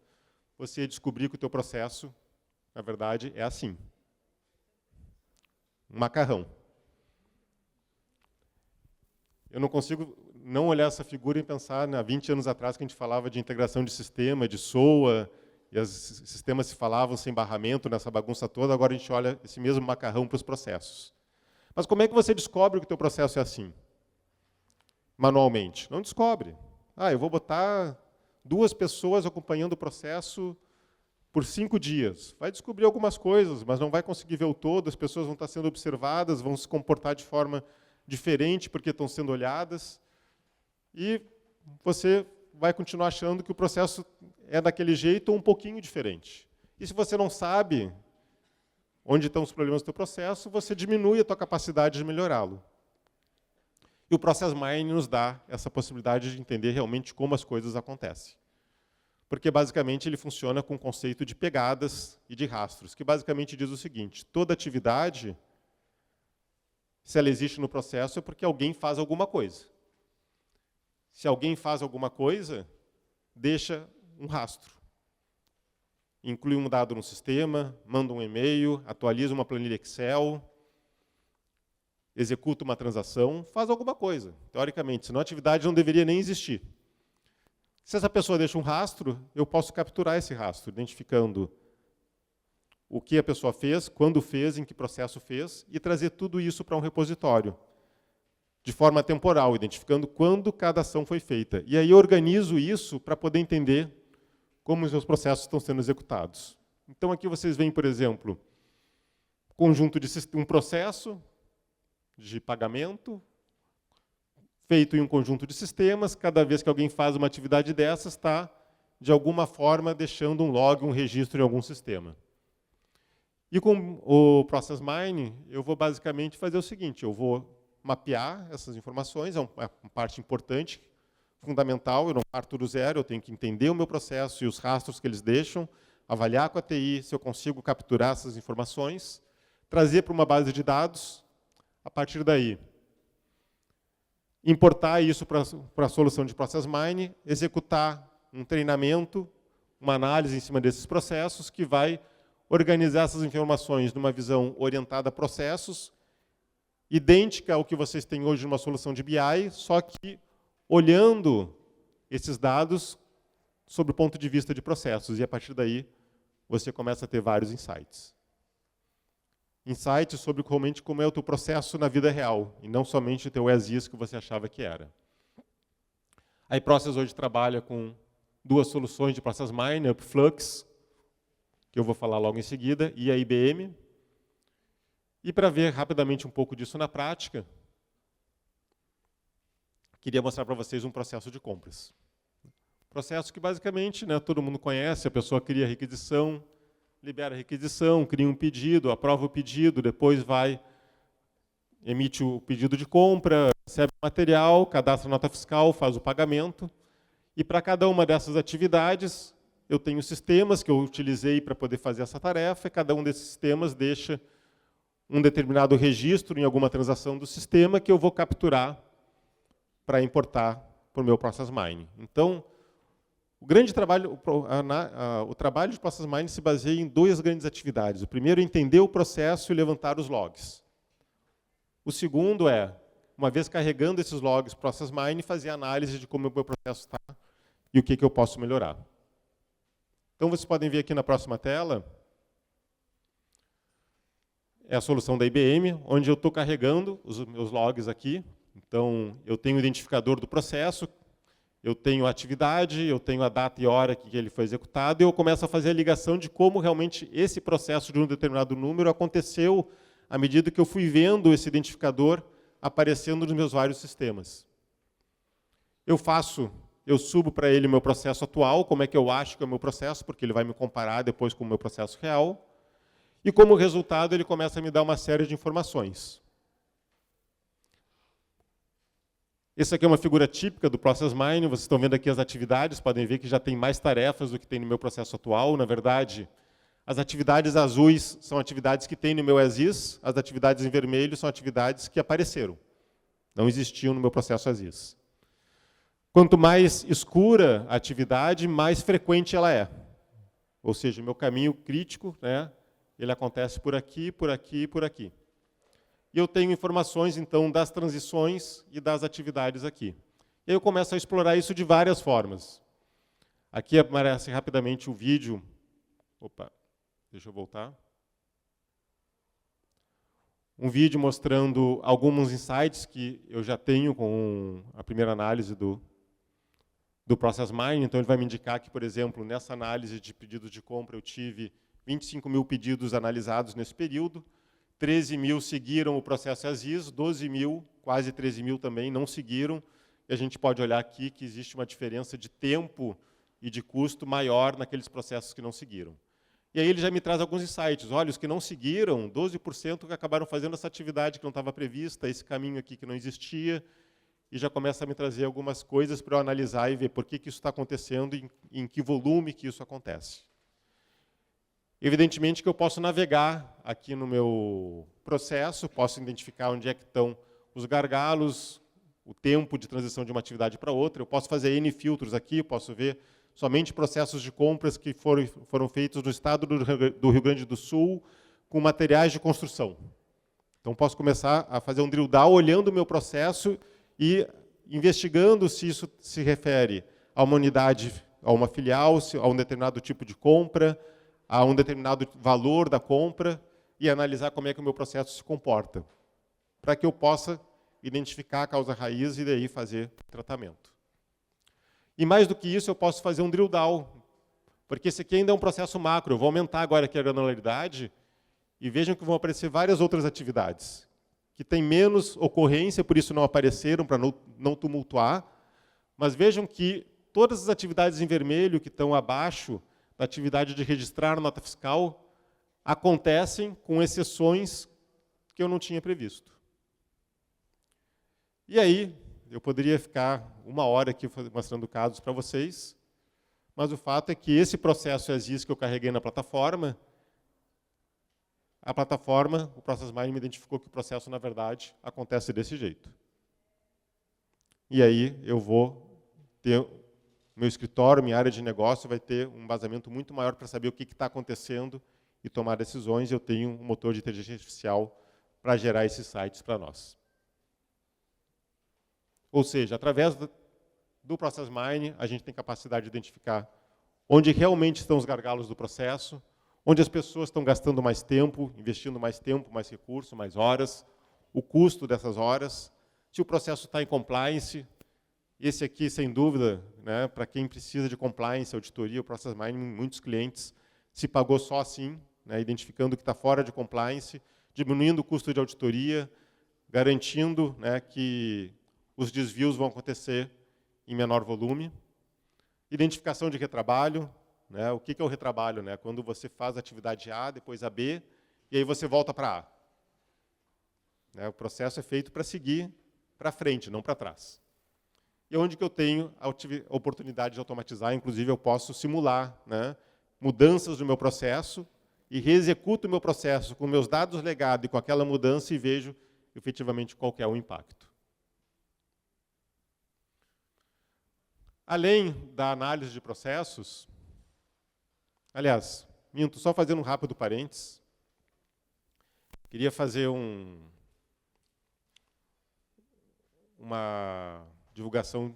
você ia descobrir que o teu processo, na verdade, é assim. Um macarrão. Eu não consigo não olhar essa figura e pensar, há 20 anos atrás, que a gente falava de integração de sistema, de SOA, e os sistemas se falavam sem barramento, nessa bagunça toda, agora a gente olha esse mesmo macarrão para os processos. Mas como é que você descobre que o teu processo é assim? Manualmente? Não descobre. Eu vou botar 2 pessoas acompanhando o processo por 5 dias. Vai descobrir algumas coisas, mas não vai conseguir ver o todo, as pessoas vão estar sendo observadas, vão se comportar de forma diferente porque estão sendo olhadas, e você vai continuar achando que o processo é daquele jeito ou um pouquinho diferente. E se você não sabe onde estão os problemas do teu processo, você diminui a tua capacidade de melhorá-lo. E o Process Mining nos dá essa possibilidade de entender realmente como as coisas acontecem. Porque, basicamente, ele funciona com o conceito de pegadas e de rastros, que basicamente diz o seguinte, toda atividade, se ela existe no processo, é porque alguém faz alguma coisa. Se alguém faz alguma coisa, deixa um rastro. Inclui um dado no sistema, manda um e-mail, atualiza uma planilha Excel, executa uma transação, faz alguma coisa, teoricamente, senão a atividade não deveria nem existir. Se essa pessoa deixa um rastro, eu posso capturar esse rastro, identificando o que a pessoa fez, quando fez, em que processo fez, e trazer tudo isso para um repositório, de forma temporal, identificando quando cada ação foi feita. E aí eu organizo isso para poder entender como os meus processos estão sendo executados. Então aqui vocês veem, por exemplo, conjunto de um processo de pagamento, feito em um conjunto de sistemas, cada vez que alguém faz uma atividade dessas, está, de alguma forma, deixando um log, um registro em algum sistema. E com o Process Mining, eu vou basicamente fazer o seguinte, eu vou mapear essas informações, é uma parte importante, fundamental, eu não parto do zero, eu tenho que entender o meu processo e os rastros que eles deixam, avaliar com a TI se eu consigo capturar essas informações, trazer para uma base de dados, a partir daí, importar isso para a solução de Process Mining, executar um treinamento, uma análise em cima desses processos, que vai organizar essas informações numa visão orientada a processos, idêntica ao que vocês têm hoje numa solução de BI, só que olhando esses dados sob o ponto de vista de processos. E, a partir daí, você começa a ter vários insights. Insights sobre realmente como é o teu processo na vida real, e não somente o teu as-is que você achava que era. A iProcess hoje trabalha com 2 soluções de Process Mining, Upflux, que eu vou falar logo em seguida, e a IBM. E para ver rapidamente um pouco disso na prática, queria mostrar para vocês um processo de compras. Processo que basicamente, né, todo mundo conhece, a pessoa cria a requisição, libera a requisição, cria um pedido, aprova o pedido, depois emite o pedido de compra, recebe o material, cadastra a nota fiscal, faz o pagamento. E para cada uma dessas atividades, eu tenho sistemas que eu utilizei para poder fazer essa tarefa, e cada um desses sistemas deixa um determinado registro em alguma transação do sistema que eu vou capturar para importar para o meu Process Mining. Então, o grande trabalho, o trabalho de Process Mining se baseia em duas grandes atividades. O primeiro é entender o processo e levantar os logs. O segundo é, uma vez carregando esses logs Process Mining, fazer análise de como o meu processo está e o que eu posso melhorar. Então, vocês podem ver aqui na próxima tela, é a solução da IBM, onde eu estou carregando os meus logs aqui. Então, eu tenho o identificador do processo, eu tenho a atividade, eu tenho a data e hora que ele foi executado, e eu começo a fazer a ligação de como realmente esse processo de um determinado número aconteceu à medida que eu fui vendo esse identificador aparecendo nos meus vários sistemas. Eu subo para ele o meu processo atual, como é que eu acho que é o meu processo, porque ele vai me comparar depois com o meu processo real. E como resultado, ele começa a me dar uma série de informações. Essa aqui é uma figura típica do Process Mining. Vocês estão vendo aqui as atividades, podem ver que já tem mais tarefas do que tem no meu processo atual. Na verdade, as atividades azuis são atividades que tem no meu as-is, as atividades em vermelho são atividades que apareceram. Não existiam no meu processo as-is. Quanto mais escura a atividade, mais frequente ela é. Ou seja, o meu caminho crítico, né, ele acontece por aqui, por aqui, por aqui. E eu tenho informações, então, das transições e das atividades aqui. E aí eu começo a explorar isso de várias formas. Aqui aparece rapidamente o vídeo. Opa, deixa eu voltar. Um vídeo mostrando alguns insights que eu já tenho com a primeira análise do Process Mining. Então, ele vai me indicar que, por exemplo, nessa análise de pedidos de compra, eu tive 25 mil pedidos analisados nesse período, 13 mil seguiram o processo as-is, 12 mil, quase 13 mil também, não seguiram. E a gente pode olhar aqui que existe uma diferença de tempo e de custo maior naqueles processos que não seguiram. E aí ele já me traz alguns insights. Olha, os que não seguiram, 12% que acabaram fazendo essa atividade que não estava prevista, esse caminho aqui que não existia, e já começa a me trazer algumas coisas para eu analisar e ver por que isso está acontecendo e em que volume que isso acontece. Evidentemente que eu posso navegar aqui no meu processo, posso identificar onde é que estão os gargalos, o tempo de transição de uma atividade para outra, eu posso fazer N filtros aqui, posso ver somente processos de compras que foram feitos no estado do Rio Grande do Sul com materiais de construção. Então, posso começar a fazer um drill down olhando o meu processo e investigando se isso se refere a uma unidade, a uma filial, a um determinado tipo de compra, a um determinado valor da compra e analisar como é que o meu processo se comporta, para que eu possa identificar a causa raiz e daí fazer tratamento. E mais do que isso, eu posso fazer um drill down, porque esse aqui ainda é um processo macro. Eu vou aumentar agora aqui a granularidade e vejam que vão aparecer várias outras atividades que têm menos ocorrência, por isso não apareceram, para não tumultuar, mas vejam que todas as atividades em vermelho que estão abaixo da atividade de registrar nota fiscal acontecem com exceções que eu não tinha previsto. E aí, eu poderia ficar uma hora aqui mostrando casos para vocês, mas o fato é que esse processo as-is que eu carreguei na plataforma, o Process Mining me identificou que o processo, na verdade, acontece desse jeito. E aí eu vou ter meu escritório, minha área de negócio vai ter um embasamento muito maior para saber o que está acontecendo e tomar decisões. Eu tenho um motor de inteligência artificial para gerar esses sites para nós. Ou seja, através do Process Mining, a gente tem capacidade de identificar onde realmente estão os gargalos do processo, onde as pessoas estão gastando mais tempo, investindo mais tempo, mais recurso, mais horas, o custo dessas horas, se o processo está em compliance. Esse aqui, sem dúvida, né, para quem precisa de compliance, auditoria, o Process Mining, muitos clientes se pagou só assim, né, identificando o que está fora de compliance, diminuindo o custo de auditoria, garantindo, né, que os desvios vão acontecer em menor volume. Identificação de retrabalho. Né, o que é o retrabalho? Né? Quando você faz a atividade A, depois a B, e aí você volta para A. Né, o processo é feito para seguir para frente, não para trás. E onde que eu tenho a oportunidade de automatizar, inclusive eu posso simular, né, mudanças do meu processo e reexecuto o meu processo com meus dados legados e com aquela mudança e vejo efetivamente qual que é o impacto. Além da análise de processos, aliás, minto, só fazendo um rápido parênteses, queria fazer uma divulgação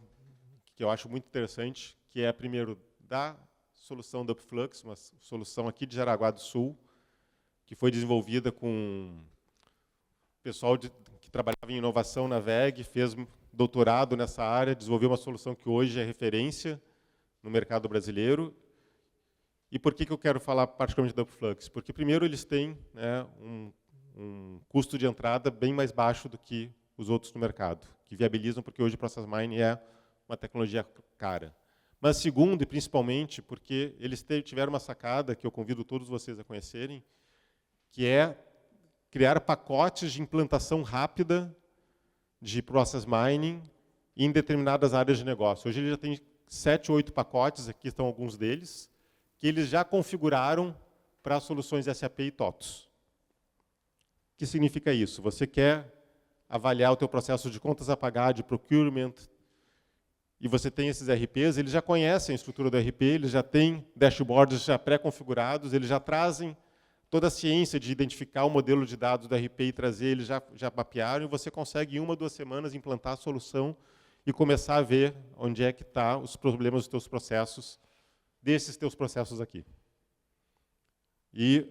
que eu acho muito interessante, que é, primeiro, da solução da Upflux, uma solução aqui de Jaraguá do Sul, que foi desenvolvida com o pessoal que trabalhava em inovação na VEG, fez doutorado nessa área, desenvolveu uma solução que hoje é referência no mercado brasileiro. E por que eu quero falar particularmente da Upflux? Porque, primeiro, eles têm, né, um custo de entrada bem mais baixo do que os outros no mercado, que viabilizam, porque hoje o Process Mining é uma tecnologia cara. Mas, segundo, e principalmente, porque eles tiveram uma sacada que eu convido todos vocês a conhecerem, que é criar pacotes de implantação rápida de Process Mining em determinadas áreas de negócio. Hoje ele já tem 7 ou 8 pacotes, aqui estão alguns deles, que eles já configuraram para soluções SAP e TOTOS. O que significa isso? Você quer avaliar o teu processo de contas a pagar, de procurement, e você tem esses RPs, eles já conhecem a estrutura do RP, eles já têm dashboards já pré-configurados, eles já trazem toda a ciência de identificar o modelo de dados do RP e trazer, eles já mapearam, e você consegue em 1 ou 2 semanas implantar a solução e começar a ver onde é que estão os problemas dos teus processos, desses teus processos aqui. E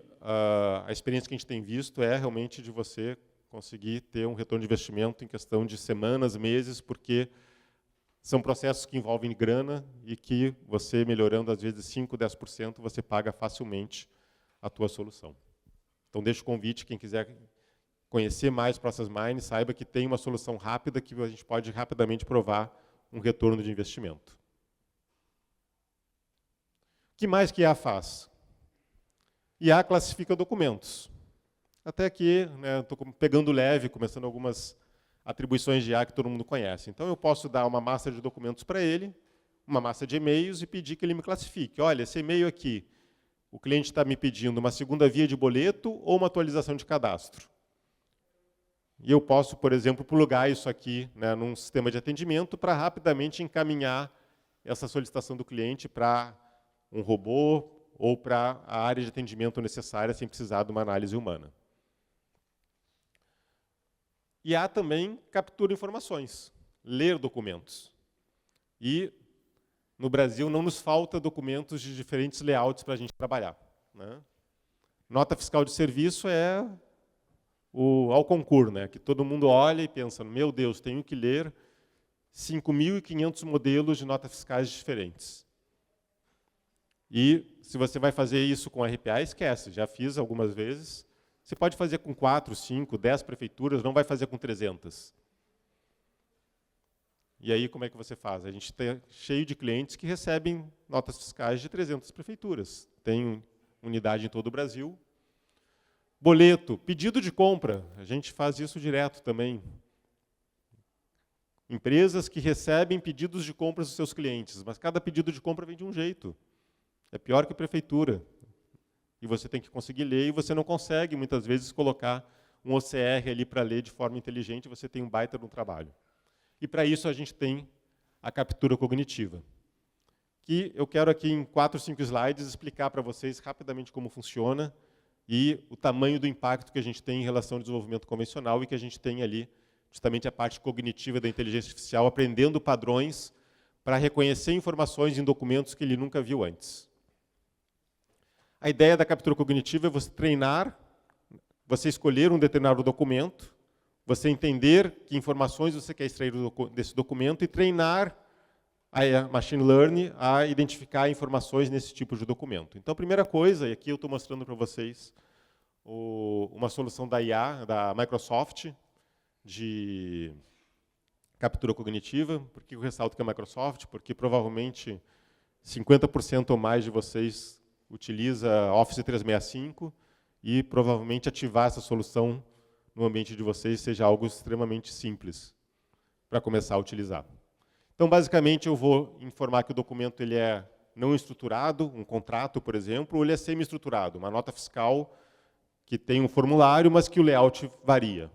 a experiência que a gente tem visto é realmente de você conseguir ter um retorno de investimento em questão de semanas, meses, porque são processos que envolvem grana e que você, melhorando às vezes 5%, 10%, você paga facilmente a tua solução. Então, deixo o convite, quem quiser conhecer mais Process Mining, saiba que tem uma solução rápida que a gente pode rapidamente provar um retorno de investimento. O que mais que IA faz? IA classifica documentos. Até aqui, né, estou pegando leve, começando algumas atribuições de IA que todo mundo conhece. Então, eu posso dar uma massa de documentos para ele, uma massa de e-mails, e pedir que ele me classifique. Olha, esse e-mail aqui, o cliente está me pedindo uma segunda via de boleto ou uma atualização de cadastro. E eu posso, por exemplo, plugar isso aqui, né, num sistema de atendimento para rapidamente encaminhar essa solicitação do cliente para um robô ou para a área de atendimento necessária sem precisar de uma análise humana. E há também captura informações, ler documentos. E no Brasil não nos falta documentos de diferentes layouts para a gente trabalhar, né? Nota fiscal de serviço é ao concurso, né, que todo mundo olha e pensa, meu Deus, tenho que ler 5.500 modelos de notas fiscais diferentes. E se você vai fazer isso com RPA, esquece, já fiz algumas vezes. Você pode fazer com 4, 5, 10 prefeituras, não vai fazer com 300. E aí, como é que você faz? A gente está cheio de clientes que recebem notas fiscais de 300 prefeituras. Tem unidade em todo o Brasil. Boleto, pedido de compra. A gente faz isso direto também. Empresas que recebem pedidos de compras dos seus clientes, mas cada pedido de compra vem de um jeito. É pior que a prefeitura. E você tem que conseguir ler, e você não consegue, muitas vezes, colocar um OCR ali para ler de forma inteligente, você tem um baita de um trabalho. E para isso a gente tem a captura cognitiva, que eu quero aqui em 4, 5 slides explicar para vocês rapidamente como funciona e o tamanho do impacto que a gente tem em relação ao desenvolvimento convencional e que a gente tem ali justamente a parte cognitiva da inteligência artificial, aprendendo padrões para reconhecer informações em documentos que ele nunca viu antes. A ideia da captura cognitiva é você treinar, você escolher um determinado documento, você entender que informações você quer extrair desse documento e treinar a machine learning a identificar informações nesse tipo de documento. Então, a primeira coisa, e aqui eu estou mostrando para vocês uma solução da IA, da Microsoft, de captura cognitiva. Por que eu ressalto que é a Microsoft? Porque provavelmente 50% ou mais de vocês utiliza Office 365 e provavelmente ativar essa solução no ambiente de vocês seja algo extremamente simples. para começar a utilizar. Então, basicamente, eu vou informar que o documento ele é não estruturado, um contrato, por exemplo, ou ele é semi-estruturado, uma nota fiscal que tem um formulário, mas que o layout varia.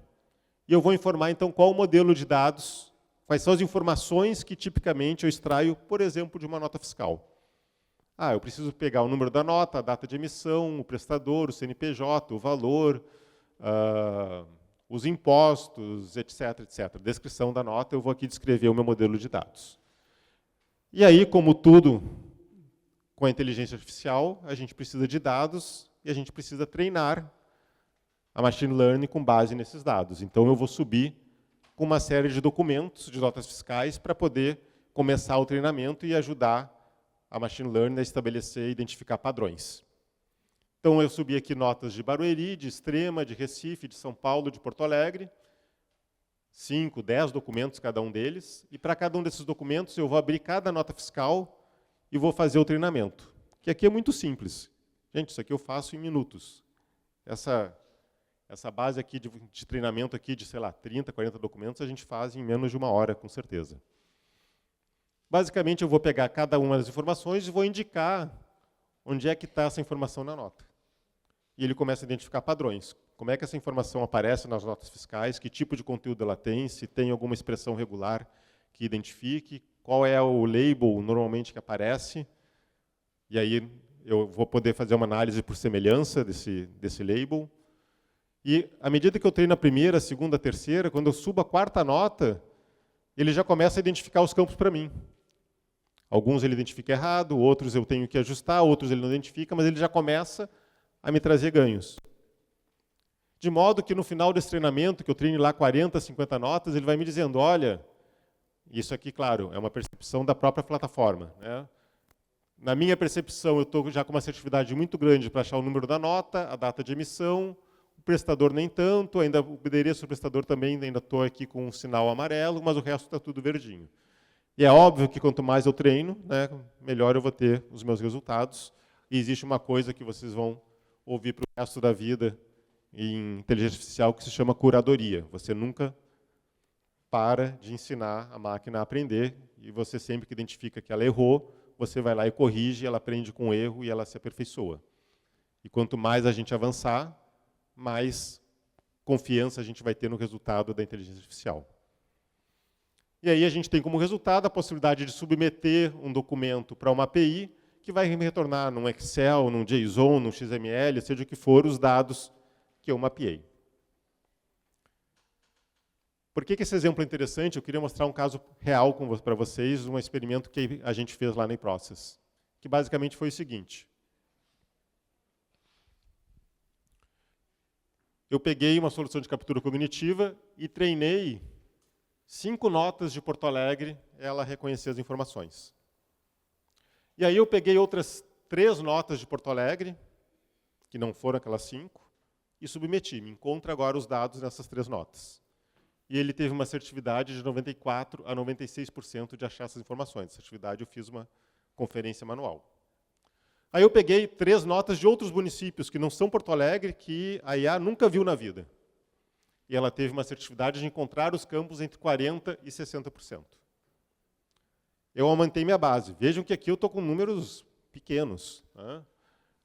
E eu vou informar, então, qual o modelo de dados, quais são as informações que, tipicamente, eu extraio, por exemplo, de uma nota fiscal. Eu preciso pegar o número da nota, a data de emissão, o prestador, o CNPJ, o valor, os impostos, etc, etc. Descrição da nota, eu vou aqui descrever o meu modelo de dados. E aí, como tudo com a inteligência artificial, a gente precisa de dados e a gente precisa treinar a machine learning com base nesses dados. Então, eu vou subir com uma série de documentos, de notas fiscais, para poder começar o treinamento e ajudar a machine learning a estabelecer e identificar padrões. Então, eu subi aqui notas de Barueri, de Extrema, de Recife, de São Paulo, de Porto Alegre. 5, 10 documentos cada um deles. E para cada um desses documentos, eu vou abrir cada nota fiscal e vou fazer o treinamento. Que aqui é muito simples. Gente, isso aqui eu faço em minutos. Essa base aqui de treinamento aqui de, sei lá, 30, 40 documentos, a gente faz em menos de 1 hora, com certeza. Basicamente, eu vou pegar cada uma das informações e vou indicar onde é que está essa informação na nota. E ele começa a identificar padrões. Como é que essa informação aparece nas notas fiscais, que tipo de conteúdo ela tem, se tem alguma expressão regular que identifique, qual é o label normalmente que aparece. E aí eu vou poder fazer uma análise por semelhança desse label. E à medida que eu treino a primeira, a segunda, a terceira, quando eu subo a 4ª nota, ele já começa a identificar os campos para mim. Alguns ele identifica errado, outros eu tenho que ajustar, outros ele não identifica, mas ele já começa a me trazer ganhos. De modo que no final desse treinamento, que eu treine lá 40, 50 notas, ele vai me dizendo, olha, isso aqui, claro, é uma percepção da própria plataforma, né? Na minha percepção, eu estou já com uma assertividade muito grande para achar o número da nota, a data de emissão, o prestador nem tanto, ainda o endereço do prestador também ainda estou aqui com um sinal amarelo, mas o resto está tudo verdinho. E é óbvio que quanto mais eu treino, né, melhor eu vou ter os meus resultados. E existe uma coisa que vocês vão ouvir para o resto da vida em inteligência artificial que se chama curadoria. Você nunca para de ensinar a máquina a aprender e você sempre que identifica que ela errou, você vai lá e corrige, ela aprende com o erro e ela se aperfeiçoa. E quanto mais a gente avançar, mais confiança a gente vai ter no resultado da inteligência artificial. E aí a gente tem como resultado a possibilidade de submeter um documento para uma API que vai me retornar num Excel, num JSON, num XML, seja o que for, os dados que eu mapeei. Por que esse exemplo é interessante? Eu queria mostrar um caso real para vocês, um experimento que a gente fez lá na eProcess, que basicamente foi o seguinte. Eu peguei uma solução de captura cognitiva e treinei 5 notas de Porto Alegre, ela reconhecer as informações. E aí eu peguei outras 3 notas de Porto Alegre, que não foram aquelas 5, e submeti. Me encontra agora os dados nessas 3 notas. E ele teve uma assertividade de 94% a 96% de achar essas informações. Assertividade, eu fiz uma conferência manual. Aí eu peguei 3 notas de outros municípios que não são Porto Alegre, que a IA nunca viu na vida. E ela teve uma assertividade de encontrar os campos entre 40% e 60%. Eu aumentei minha base. Vejam que aqui eu estou com números pequenos. Né?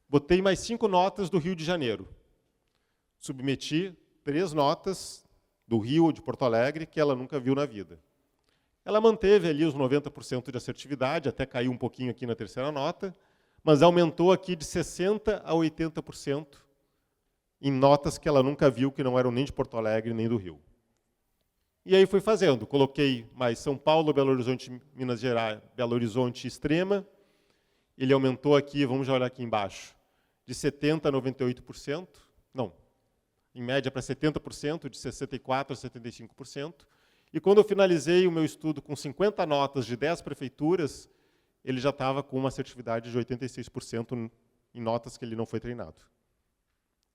Botei mais 5 notas do Rio de Janeiro. Submeti 3 notas do Rio ou de Porto Alegre que ela nunca viu na vida. Ela manteve ali os 90% de assertividade, até caiu um pouquinho aqui na terceira nota, mas aumentou aqui de 60% a 80% em notas que ela nunca viu, que não eram nem de Porto Alegre nem do Rio. E aí fui fazendo. Coloquei mais São Paulo, Belo Horizonte, Minas Gerais, Belo Horizonte Extrema. Ele aumentou aqui, vamos já olhar aqui embaixo, de 70% a 98%. Não, em média para 70%, de 64% a 75%. E quando eu finalizei o meu estudo com 50 notas de 10 prefeituras, ele já estava com uma assertividade de 86% em notas que ele não foi treinado.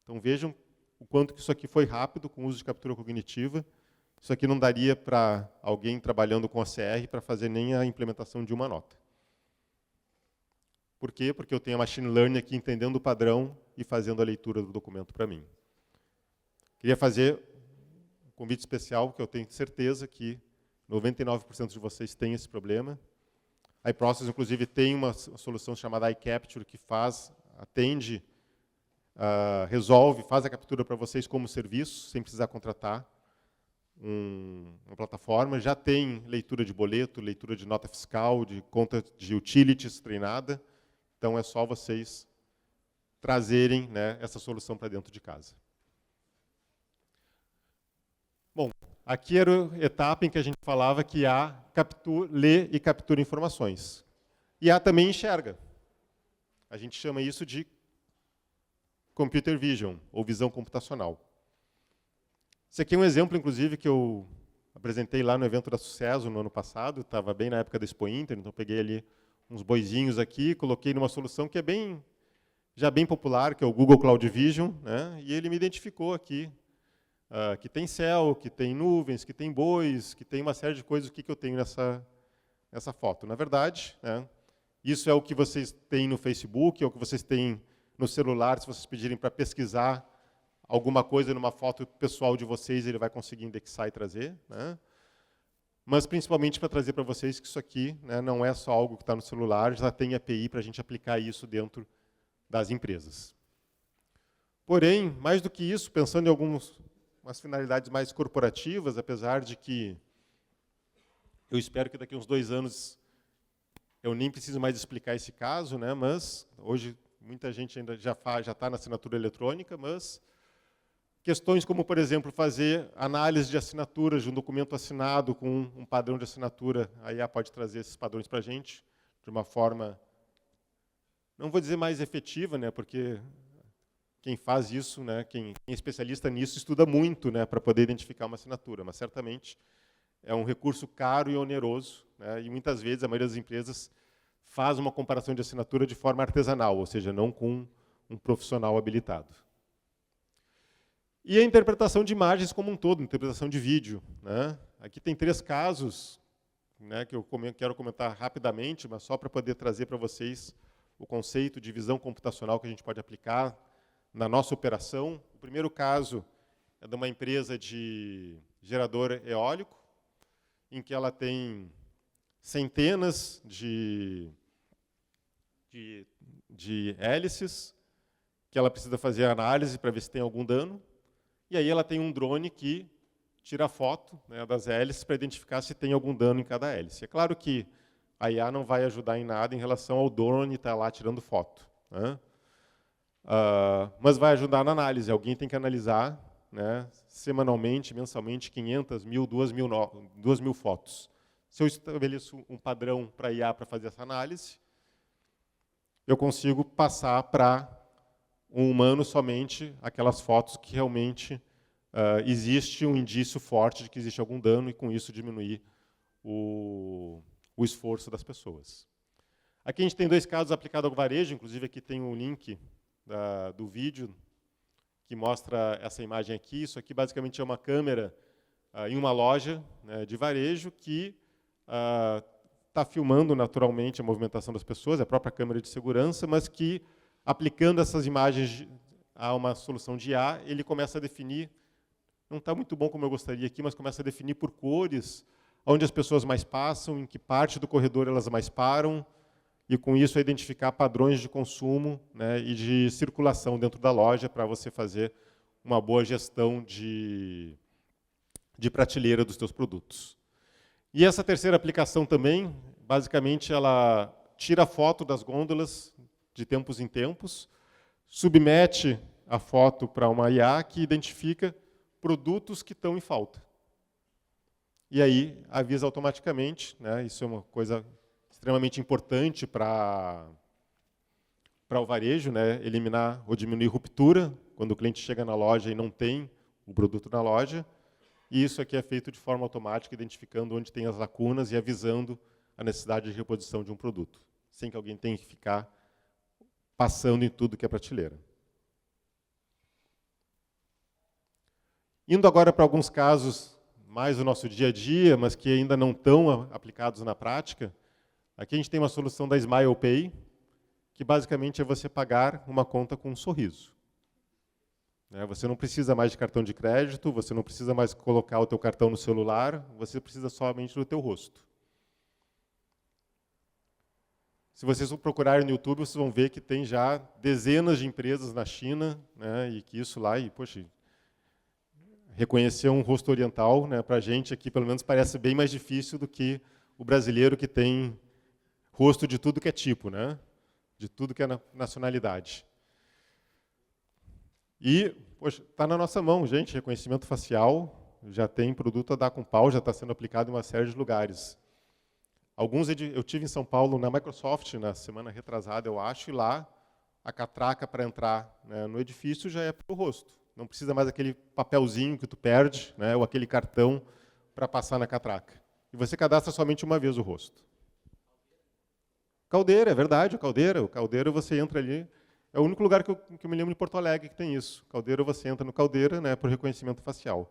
Então vejam o quanto que isso aqui foi rápido com o uso de captura cognitiva. Isso aqui não daria para alguém trabalhando com OCR para fazer nem a implementação de uma nota. Por quê? Porque eu tenho a machine learning aqui entendendo o padrão e fazendo a leitura do documento para mim. Queria fazer um convite especial, que eu tenho certeza que 99% de vocês têm esse problema. A iProcess, inclusive, tem uma solução chamada iCapture que atende, resolve, faz a captura para vocês como serviço, sem precisar contratar uma plataforma. Já tem leitura de boleto, leitura de nota fiscal, de conta de utilities treinada. Então, é só vocês trazerem, né, essa solução para dentro de casa. Bom, aqui era a etapa em que a gente falava que IA lê e captura informações. IA também enxerga. A gente chama isso de computer vision, ou visão computacional. Esse aqui é um exemplo, inclusive, que eu apresentei lá no evento da Sucesso no ano passado. Estava bem na época da Expo Inter, então peguei ali uns boizinhos aqui, coloquei numa solução que é já bem popular, que é o Google Cloud Vision, né? E ele me identificou aqui que tem céu, que tem nuvens, que tem bois, que tem uma série de coisas. O que eu tenho nessa foto? Na verdade, né, isso é o que vocês têm no Facebook, é o que vocês têm no celular. Se vocês pedirem para pesquisar alguma coisa numa foto pessoal de vocês, ele vai conseguir indexar e trazer, né? Mas principalmente para trazer para vocês que isso aqui, né, não é só algo que está no celular, já tem API para a gente aplicar isso dentro das empresas. Porém, mais do que isso, pensando em umas finalidades mais corporativas, apesar de que eu espero que daqui a uns 2 anos eu nem preciso mais explicar esse caso, né? Mas hoje muita gente ainda já está na assinatura eletrônica, mas questões como, por exemplo, fazer análise de assinaturas de um documento assinado com um padrão de assinatura, a IA pode trazer esses padrões para a gente de uma forma, não vou dizer mais efetiva, né? Porque quem faz isso, né, quem é especialista nisso, estuda muito, né, para poder identificar uma assinatura, mas certamente é um recurso caro e oneroso, né, e muitas vezes a maioria das empresas faz uma comparação de assinatura de forma artesanal, ou seja, não com um profissional habilitado. E a interpretação de imagens como um todo, interpretação de vídeo, né? Aqui tem 3 casos, né, que eu quero comentar rapidamente, mas só para poder trazer para vocês o conceito de visão computacional que a gente pode aplicar na nossa operação. O primeiro caso é de uma empresa de gerador eólico, em que ela tem centenas de hélices, que ela precisa fazer análise para ver se tem algum dano. E aí ela tem um drone que tira foto, né, das hélices para identificar se tem algum dano em cada hélice. É claro que a IA não vai ajudar em nada em relação ao drone estar lá tirando foto, né? Mas vai ajudar na análise. Alguém tem que analisar, né, semanalmente, mensalmente, 500, 1.000, 2.000 fotos. Se eu estabeleço um padrão para a IA para fazer essa análise, eu consigo passar para um humano somente aquelas fotos que realmente existe um indício forte de que existe algum dano e, com isso, diminuir o esforço das pessoas. Aqui a gente tem 2 casos aplicados ao varejo, inclusive aqui tem um link do vídeo que mostra essa imagem aqui. Isso aqui basicamente é uma câmera em uma loja, né, de varejo que está filmando naturalmente a movimentação das pessoas, é a própria câmera de segurança, mas que, aplicando essas imagens a uma solução de IA, ele começa a definir, não está muito bom como eu gostaria aqui, mas começa a definir por cores onde as pessoas mais passam, em que parte do corredor elas mais param, e com isso identificar padrões de consumo, né, e de circulação dentro da loja para você fazer uma boa gestão de prateleira dos seus produtos. E essa terceira aplicação também, basicamente, ela tira foto das gôndolas de tempos em tempos, submete a foto para uma IA que identifica produtos que estão em falta. E aí avisa automaticamente, né, isso é uma coisa extremamente importante para o varejo, né, eliminar ou diminuir ruptura, quando o cliente chega na loja e não tem o produto na loja. E isso aqui é feito de forma automática, identificando onde tem as lacunas e avisando a necessidade de reposição de um produto, sem que alguém tenha que ficar passando em tudo que é prateleira. Indo agora para alguns casos mais do nosso dia a dia, mas que ainda não estão aplicados na prática, aqui a gente tem uma solução da SmilePay, que basicamente é você pagar uma conta com um sorriso. Você não precisa mais de cartão de crédito, você não precisa mais colocar o teu cartão no celular, você precisa somente do teu rosto. Se vocês procurarem no YouTube, vocês vão ver que tem já dezenas de empresas na China, né, e que isso lá, e poxa, reconhecer um rosto oriental, né, para a gente aqui, pelo menos, parece bem mais difícil do que o brasileiro que tem rosto de tudo que é tipo, né, de tudo que é nacionalidade. E, poxa, está na nossa mão, gente, reconhecimento facial, já tem produto a dar com pau, já está sendo aplicado em uma série de lugares. Alguns eu tive em São Paulo, na Microsoft, na semana retrasada, eu acho, e lá a catraca para entrar, né, no edifício já é pelo rosto. Não precisa mais aquele papelzinho que tu perde, né, ou aquele cartão para passar na catraca. E você cadastra somente uma vez o rosto. Caldeira, é verdade, o Caldeira você entra ali. É o único lugar que eu me lembro em Porto Alegre que tem isso. Caldeira, você entra no Caldeira, né, por reconhecimento facial.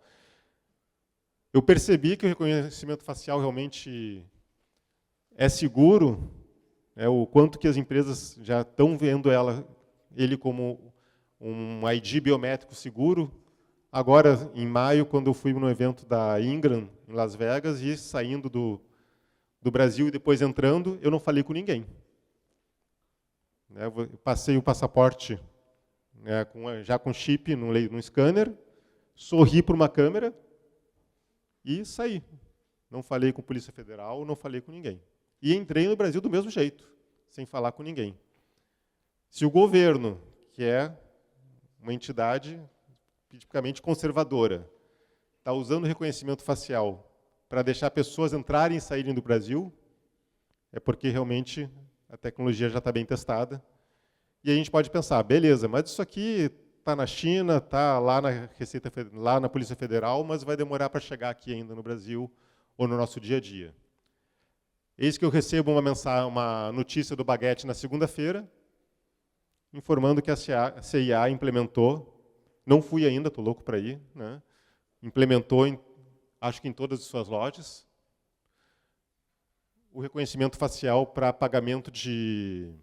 Eu percebi que o reconhecimento facial realmente é seguro, o quanto que as empresas já estão vendo ele como um ID biométrico seguro. Agora, em maio, quando eu fui no evento da Ingram, em Las Vegas, e saindo do Brasil e depois entrando, eu não falei com ninguém. Eu passei o passaporte, né, já com chip no scanner, sorri para uma câmera e saí. Não falei com a Polícia Federal, não falei com ninguém. E entrei no Brasil do mesmo jeito, sem falar com ninguém. Se o governo, que é uma entidade tipicamente conservadora, está usando reconhecimento facial para deixar pessoas entrarem e saírem do Brasil, é porque realmente a tecnologia já está bem testada. E a gente pode pensar, beleza, mas isso aqui está na China, está lá lá na Polícia Federal, mas vai demorar para chegar aqui ainda no Brasil ou no nosso dia a dia. Eis que eu recebo uma notícia do Baguete na segunda-feira, informando que a CIA implementou, não fui ainda, estou louco para ir, né? Implementou, acho que em todas as suas lojas, o reconhecimento facial para pagamento de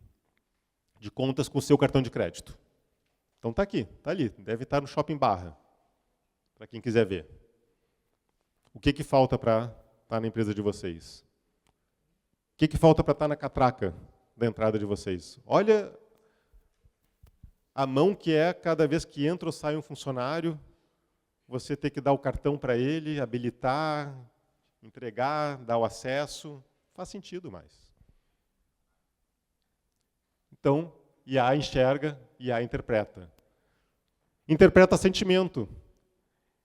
contas com o seu cartão de crédito. Então está aqui, está ali, deve estar no Shopping Barra, para quem quiser ver. O que falta para estar na empresa de vocês? O que falta para estar na catraca da entrada de vocês? Olha a mão que é cada vez que entra ou sai um funcionário, você ter que dar o cartão para ele, habilitar, entregar, dar o acesso. Faz sentido mais. Então, IA enxerga, IA interpreta. Interpreta sentimento.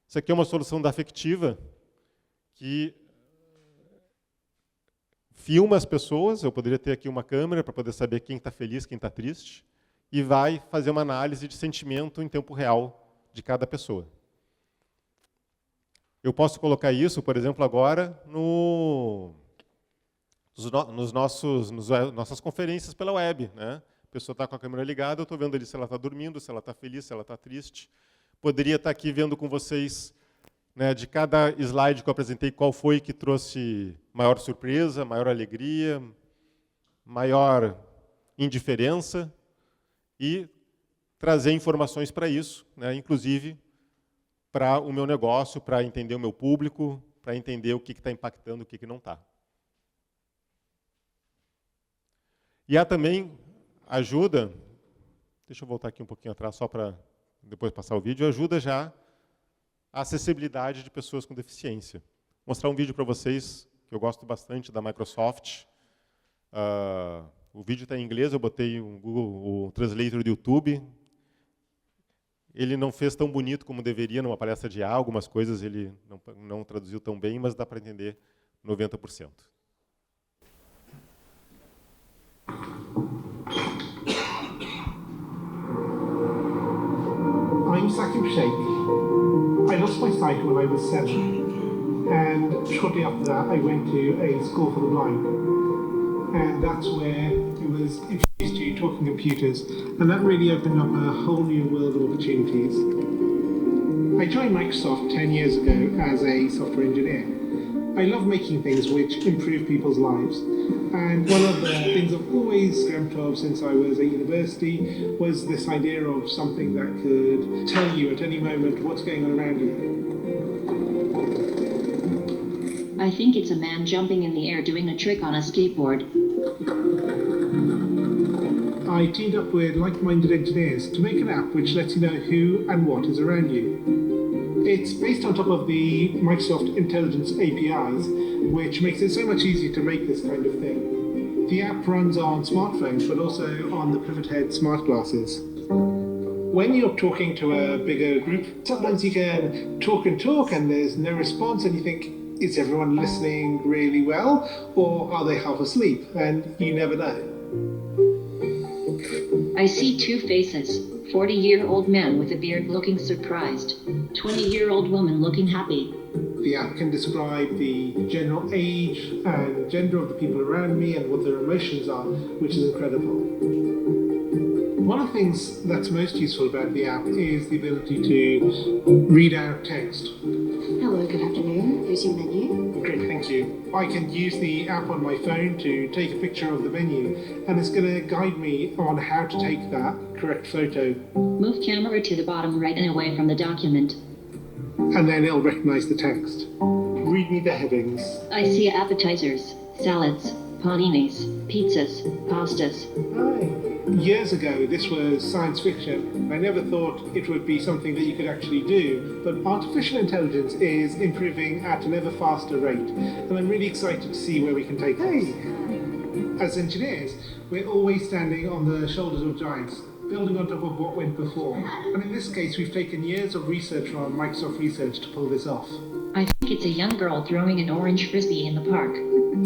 Isso aqui é uma solução da Afectiva que filma as pessoas. Eu poderia ter aqui uma câmera para poder saber quem está feliz, quem está triste, e vai fazer uma análise de sentimento em tempo real de cada pessoa. Eu posso colocar isso, por exemplo, agora nas nossas conferências pela web, né? A pessoa está com a câmera ligada, eu estou vendo ali se ela está dormindo, se ela está feliz, se ela está triste. Poderia estar aqui vendo com vocês, né, de cada slide que eu apresentei, qual foi que trouxe maior surpresa, maior alegria, maior indiferença, e trazer informações para isso, né, inclusive para o meu negócio, para entender o meu público, para entender o que está impactando, o que não está. E há também ajuda, deixa eu voltar aqui um pouquinho atrás, só para depois passar o vídeo, ajuda já a acessibilidade de pessoas com deficiência. Vou mostrar um vídeo para vocês, que eu gosto bastante, da Microsoft. O vídeo está em inglês, eu botei o Translator do YouTube. Ele não fez tão bonito como deveria numa palestra de IA, algumas coisas ele não traduziu tão bem, mas dá para entender 90%. I'm Sakib Sheikh. I lost my sight when I was 7, and shortly after that I went to a school for the blind, and that's where I was introduced to talking computers, and that really opened up a whole new world of opportunities. I joined Microsoft 10 years ago as a software engineer. I love making things which improve people's lives, And one of the things I've always dreamt of since I was at university was this idea of something that could tell you at any moment what's going on around you. I think it's a man jumping in the air doing a trick on a skateboard. I teamed up with like-minded engineers to make an app which lets you know who and what is around you. It's based on top of the Microsoft Intelligence APIs, which makes it so much easier to make this kind of thing. The app runs on smartphones, but also on the Pivot Head smart glasses. When you're talking to a bigger group, sometimes you can talk and there's no response, and you think, is everyone listening really well, or are they half asleep? And you never know. I see two faces. 40-year-old man with a beard looking surprised. 20-year-old woman looking happy. The app can describe the general age and gender of the people around me and what their emotions are, which is incredible. One of the things that's most useful about the app is the ability to read out text. Hello, good afternoon. Here's your menu. Great, thank you. I can use the app on my phone to take a picture of the menu, and it's going to guide me on how to take that correct photo. Move camera to the bottom right and away from the document. And then it'll recognize the text. Read me the headings. I see appetizers, salads, paninis, pizzas, pastas. Hi. Years ago, this was science fiction. I never thought it would be something that you could actually do, but artificial intelligence is improving at an ever faster rate, and I'm really excited to see where we can take it. As engineers, we're always standing on the shoulders of giants, building on top of what went before. And in this case, we've taken years of research from Microsoft Research to pull this off. I think it's a young girl throwing an orange frisbee in the park.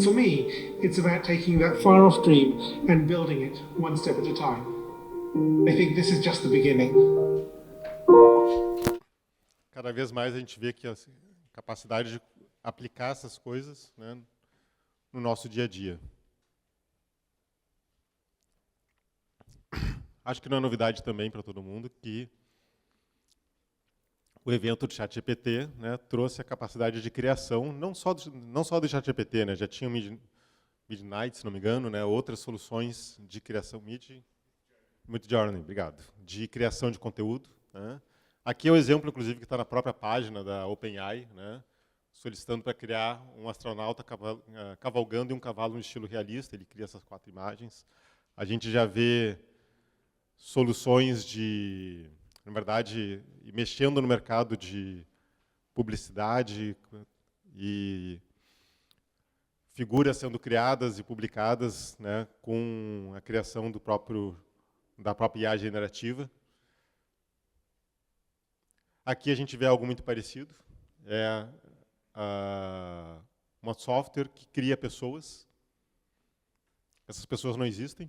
For me, it's about taking that far-off dream and building it one step at a time. I think this is just the beginning. Cada vez mais a gente vê que a capacidade de aplicar essas coisas, né, no nosso dia a dia. Acho que não é novidade também para todo mundo que o evento do ChatGPT, né, trouxe a capacidade de criação, não só do ChatGPT, né, já tinha o Midnight, se não me engano, né, outras soluções de criação, Midjourney, obrigado, de criação de conteúdo. Né. Aqui é o exemplo, inclusive, que está na própria página da OpenAI, né, solicitando para criar um astronauta cavalgando em um cavalo no estilo realista, ele cria essas 4 imagens. A gente já vê soluções de, na verdade, mexendo no mercado de publicidade e figuras sendo criadas e publicadas, né, com a criação da própria IA generativa. Aqui a gente vê algo muito parecido. É um software que cria pessoas. Essas pessoas não existem.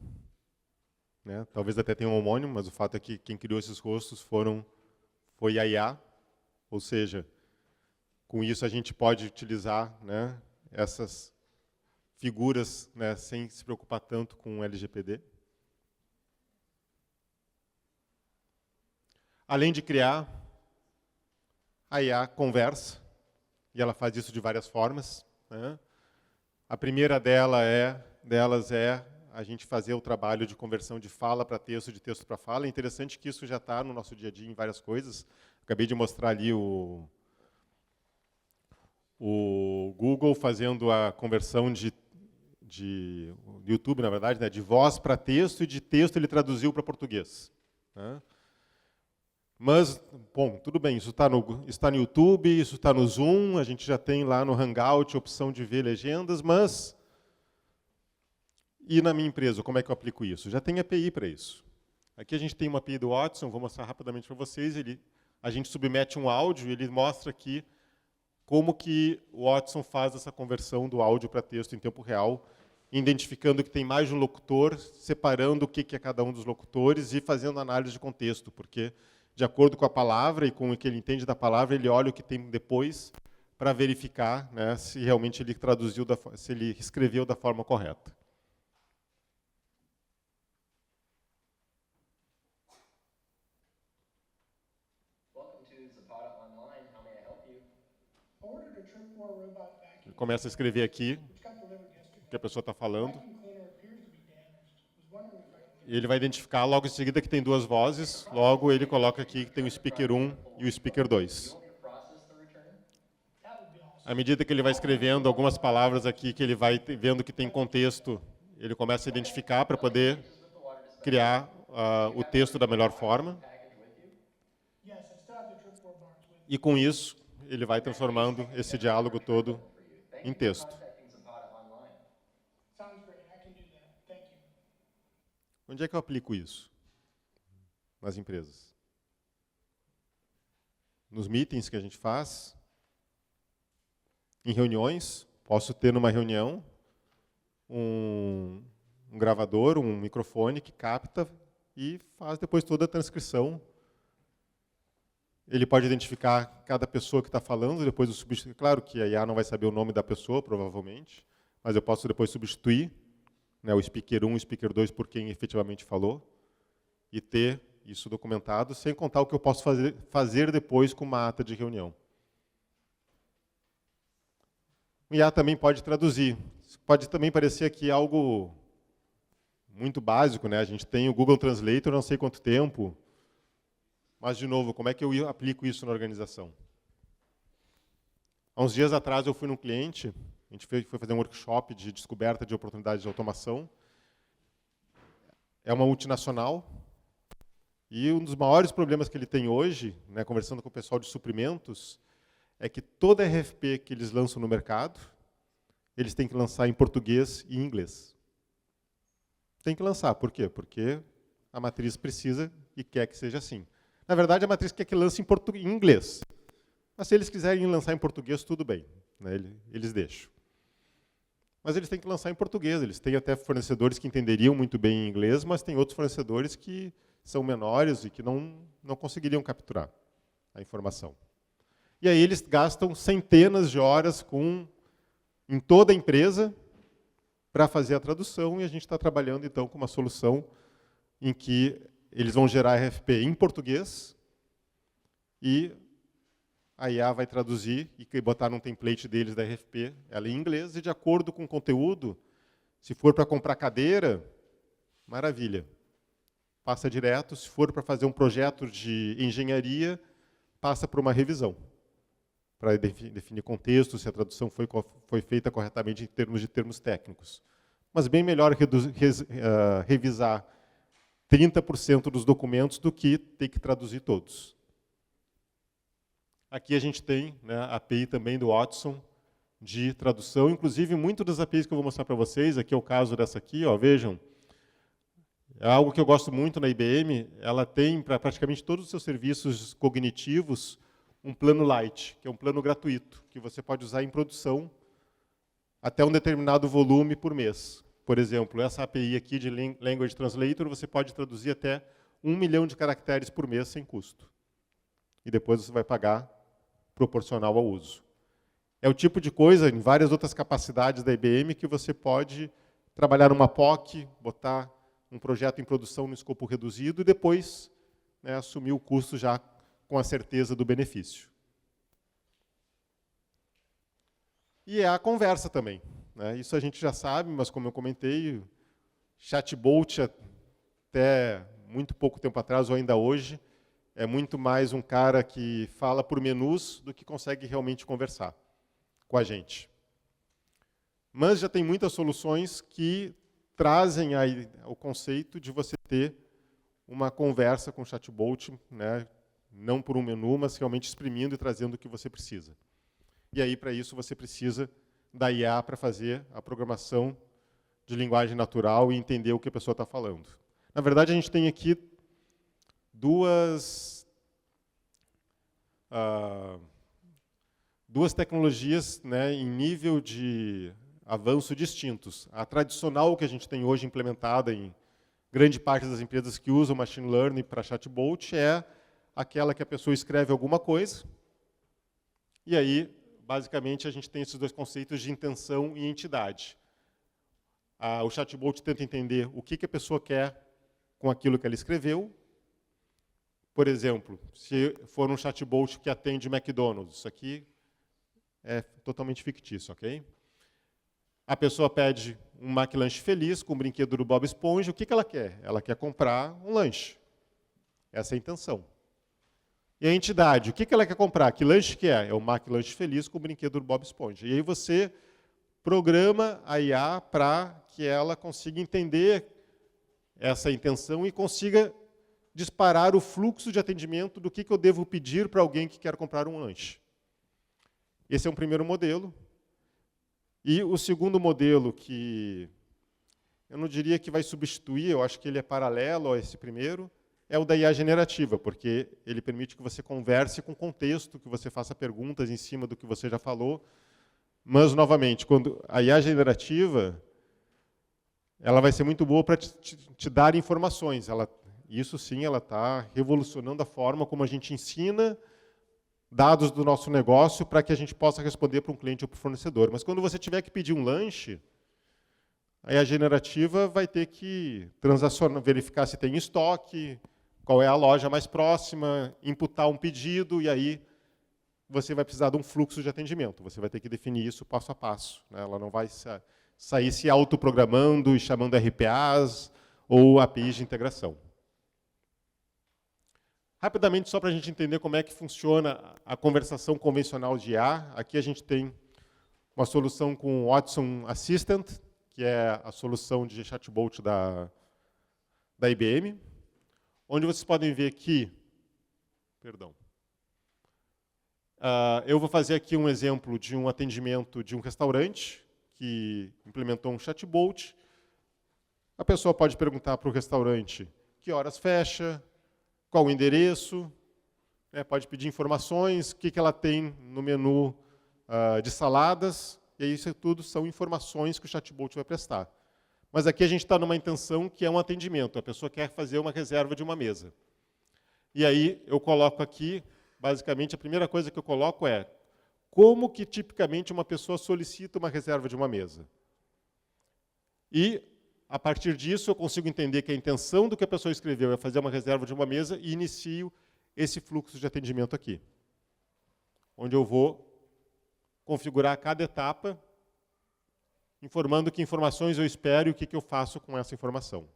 Né? Talvez até tenha um homônimo, mas o fato é que quem criou esses rostos foi a IA. Ou seja, com isso a gente pode utilizar, né, essas figuras, né, sem se preocupar tanto com o LGPD. Além de criar, a IA conversa, e ela faz isso de várias formas. Né? A primeira delas é a gente fazer o trabalho de conversão de fala para texto, de texto para fala. É interessante que isso já está no nosso dia a dia em várias coisas. Acabei de mostrar ali o Google fazendo a conversão de YouTube, na verdade, né, de voz para texto, e de texto ele traduziu para português. Né? Mas, bom, tudo bem, isso está no YouTube, isso está no Zoom, a gente já tem lá no Hangout a opção de ver legendas, mas... E na minha empresa, como é que eu aplico isso? Já tem API para isso. Aqui a gente tem uma API do Watson, vou mostrar rapidamente para vocês. A gente submete um áudio e ele mostra aqui como que o Watson faz essa conversão do áudio para texto em tempo real, identificando que tem mais de um locutor, separando o que é cada um dos locutores e fazendo análise de contexto, porque, de acordo com a palavra e com o que ele entende da palavra, ele olha o que tem depois para verificar, né, se realmente ele traduziu, se ele escreveu da forma correta. Ele começa a escrever aqui. que a pessoa está falando. Ele vai identificar logo em seguida que tem duas vozes, logo ele coloca aqui que tem o speaker 1 e o speaker 2. À medida que ele vai escrevendo algumas palavras aqui, que ele vai vendo que tem contexto, ele começa a identificar para poder criar o texto da melhor forma. E com isso, ele vai transformando esse diálogo todo em texto. Onde é que eu aplico isso? Nas empresas. Nos meetings que a gente faz, em reuniões, posso ter numa reunião um gravador, um microfone que capta e faz depois toda a transcrição. Ele pode identificar cada pessoa que está falando, depois eu substituir. Claro que a IA não vai saber o nome da pessoa, provavelmente, mas eu posso depois substituir, né, o speaker 1 e o speaker 2 por quem efetivamente falou, e ter isso documentado, sem contar o que eu posso fazer depois com uma ata de reunião. O IA também pode traduzir. Pode também parecer aqui algo muito básico, né? A gente tem o Google Translator não sei quanto tempo, mas, de novo, como é que eu aplico isso na organização? Há uns dias atrás eu fui num cliente, a gente foi fazer um workshop de descoberta de oportunidades de automação. É uma multinacional, e um dos maiores problemas que ele tem hoje, né, conversando com o pessoal de suprimentos, é que toda RFP que eles lançam no mercado, eles têm que lançar em português e inglês. Tem que lançar, por quê? Porque a matriz precisa e quer que seja assim. Na verdade, a matriz quer que lance em inglês. Mas se eles quiserem lançar em português, tudo bem, né, eles deixam. Mas eles têm que lançar em português. Eles têm até fornecedores que entenderiam muito bem em inglês, mas tem outros fornecedores que são menores e que não conseguiriam capturar a informação. E aí eles gastam centenas de horas em toda a empresa para fazer a tradução, e a gente está trabalhando, então, com uma solução em que eles vão gerar RFP em português e a IA vai traduzir e botar num template deles da RFP, ela em inglês, e de acordo com o conteúdo, se for para comprar cadeira, maravilha. Passa direto. Se for para fazer um projeto de engenharia, passa por uma revisão, para definir contexto, se a tradução foi feita corretamente em termos de termos técnicos. Mas bem melhor revisar 30% dos documentos do que ter que traduzir todos. Aqui a gente tem, né, a API também do Watson de tradução, inclusive muitas das APIs que eu vou mostrar para vocês, aqui é o caso dessa aqui, ó, vejam, é algo que eu gosto muito na IBM, ela tem para praticamente todos os seus serviços cognitivos um plano light, que é um plano gratuito, que você pode usar em produção até um determinado volume por mês. Por exemplo, essa API aqui de Language Translator, você pode traduzir até 1 milhão de caracteres por mês sem custo. E depois você vai pagar proporcional ao uso. É o tipo de coisa, em várias outras capacidades da IBM, que você pode trabalhar numa POC, botar um projeto em produção no escopo reduzido e depois, né, assumir o custo já com a certeza do benefício. E é a conversa também, né? Isso a gente já sabe, mas como eu comentei, chatbot até muito pouco tempo atrás, ou ainda hoje, é muito mais um cara que fala por menus do que consegue realmente conversar com a gente. Mas já tem muitas soluções que trazem aí o conceito de você ter uma conversa com o chatbot, né, não por um menu, mas realmente exprimindo e trazendo o que você precisa. E aí, para isso, você precisa da IA para fazer a programação de linguagem natural e entender o que a pessoa está falando. Na verdade, a gente tem aqui duas tecnologias, né, em nível de avanço distintos. A tradicional que a gente tem hoje implementada em grande parte das empresas que usam machine learning para chatbot é aquela que a pessoa escreve alguma coisa e aí, basicamente, a gente tem esses dois conceitos de intenção e entidade. O chatbot tenta entender o que a pessoa quer com aquilo que ela escreveu. Por exemplo, se for um chatbot que atende McDonald's, isso aqui é totalmente fictício, ok? A pessoa pede um McLanche feliz com o brinquedo do Bob Esponja. O que ela quer? Ela quer comprar um lanche. Essa é a intenção. E a entidade, o que ela quer comprar? Que lanche que é? É o McLanche feliz com o brinquedo do Bob Esponja. E aí você programa a IA para que ela consiga entender essa intenção e consiga disparar o fluxo de atendimento do que eu devo pedir para alguém que quer comprar um lanche. Esse é um primeiro modelo. E o segundo modelo, que eu não diria que vai substituir, eu acho que ele é paralelo a esse primeiro, é o da IA generativa, porque ele permite que você converse com contexto, que você faça perguntas em cima do que você já falou. Mas, novamente, quando a IA generativa, ela vai ser muito boa para te dar informações. Isso sim, ela está revolucionando a forma como a gente ensina dados do nosso negócio para que a gente possa responder para um cliente ou para o fornecedor. Mas quando você tiver que pedir um lanche, a IA generativa vai ter que transacionar, verificar se tem estoque, qual é a loja mais próxima, imputar um pedido, e aí você vai precisar de um fluxo de atendimento. Você vai ter que definir isso passo a passo, né? Ela não vai sair se autoprogramando e chamando RPAs ou APIs de integração. Rapidamente, só para a gente entender como é que funciona a conversação convencional de IA, aqui a gente tem uma solução com o Watson Assistant, que é a solução de chatbot da IBM, onde vocês podem ver que... Perdão. Eu vou fazer aqui um exemplo de um atendimento de um restaurante que implementou um chatbot. A pessoa pode perguntar para o restaurante que horas fecha, qual o endereço, pode pedir informações, o que ela tem no menu de saladas, e isso tudo são informações que o chatbot vai prestar. Mas aqui a gente está numa intenção que é um atendimento, a pessoa quer fazer uma reserva de uma mesa. E aí eu coloco aqui, basicamente, a primeira coisa que eu coloco é como que tipicamente uma pessoa solicita uma reserva de uma mesa. E, a partir disso, eu consigo entender que a intenção do que a pessoa escreveu é fazer uma reserva de uma mesa e inicio esse fluxo de atendimento aqui, onde eu vou configurar cada etapa, informando que informações eu espero e o que eu faço com essa informação.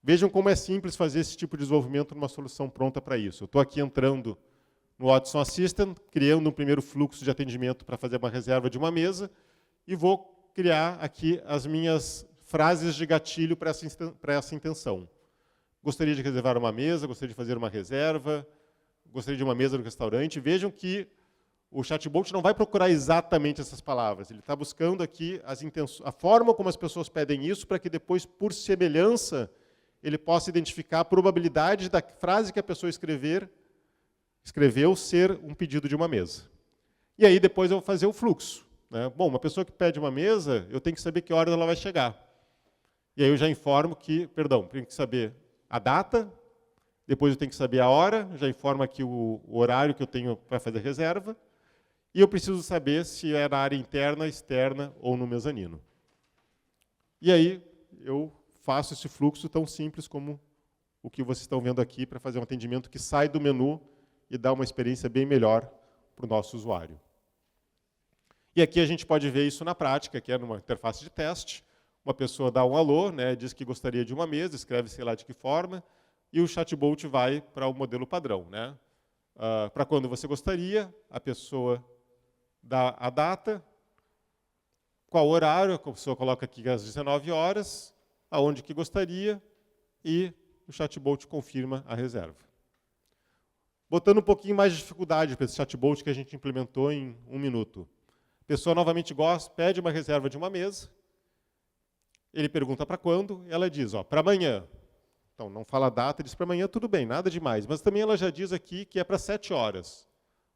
Vejam como é simples fazer esse tipo de desenvolvimento numa solução pronta para isso. Eu estou aqui entrando no Watson Assistant, criando um primeiro fluxo de atendimento para fazer uma reserva de uma mesa, e vou criar aqui as minhas frases de gatilho para essa intenção. Gostaria de reservar uma mesa, gostaria de fazer uma reserva, gostaria de uma mesa no restaurante. Vejam que o chatbot não vai procurar exatamente essas palavras. Ele está buscando aqui a forma como as pessoas pedem isso, para que depois, por semelhança, ele possa identificar a probabilidade da frase que a pessoa escreveu ser um pedido de uma mesa. E aí depois eu vou fazer o fluxo, né? Bom, uma pessoa que pede uma mesa, eu tenho que saber que horas ela vai chegar. E aí eu já informo que, tenho que saber a data, depois eu tenho que saber a hora, já informo aqui o horário que eu tenho para fazer reserva, e eu preciso saber se é na área interna, externa ou no mezanino. E aí eu faço esse fluxo tão simples como o que vocês estão vendo aqui, para fazer um atendimento que sai do menu e dá uma experiência bem melhor para o nosso usuário. E aqui a gente pode ver isso na prática, que é numa interface de teste. Uma pessoa dá um alô, diz que gostaria de uma mesa, escreve sei lá de que forma, e o chatbot vai para o modelo padrão. Para quando você gostaria, a pessoa dá a data, qual horário, a pessoa coloca aqui às 19 horas, aonde que gostaria, e o chatbot confirma a reserva. Botando um pouquinho mais de dificuldade para esse chatbot que a gente implementou em 1 minuto. A pessoa novamente pede uma reserva de uma mesa, ele pergunta para quando, ela diz, para amanhã. Então, não fala a data, diz para amanhã, tudo bem, nada demais. Mas também ela já diz aqui que é para 7 horas.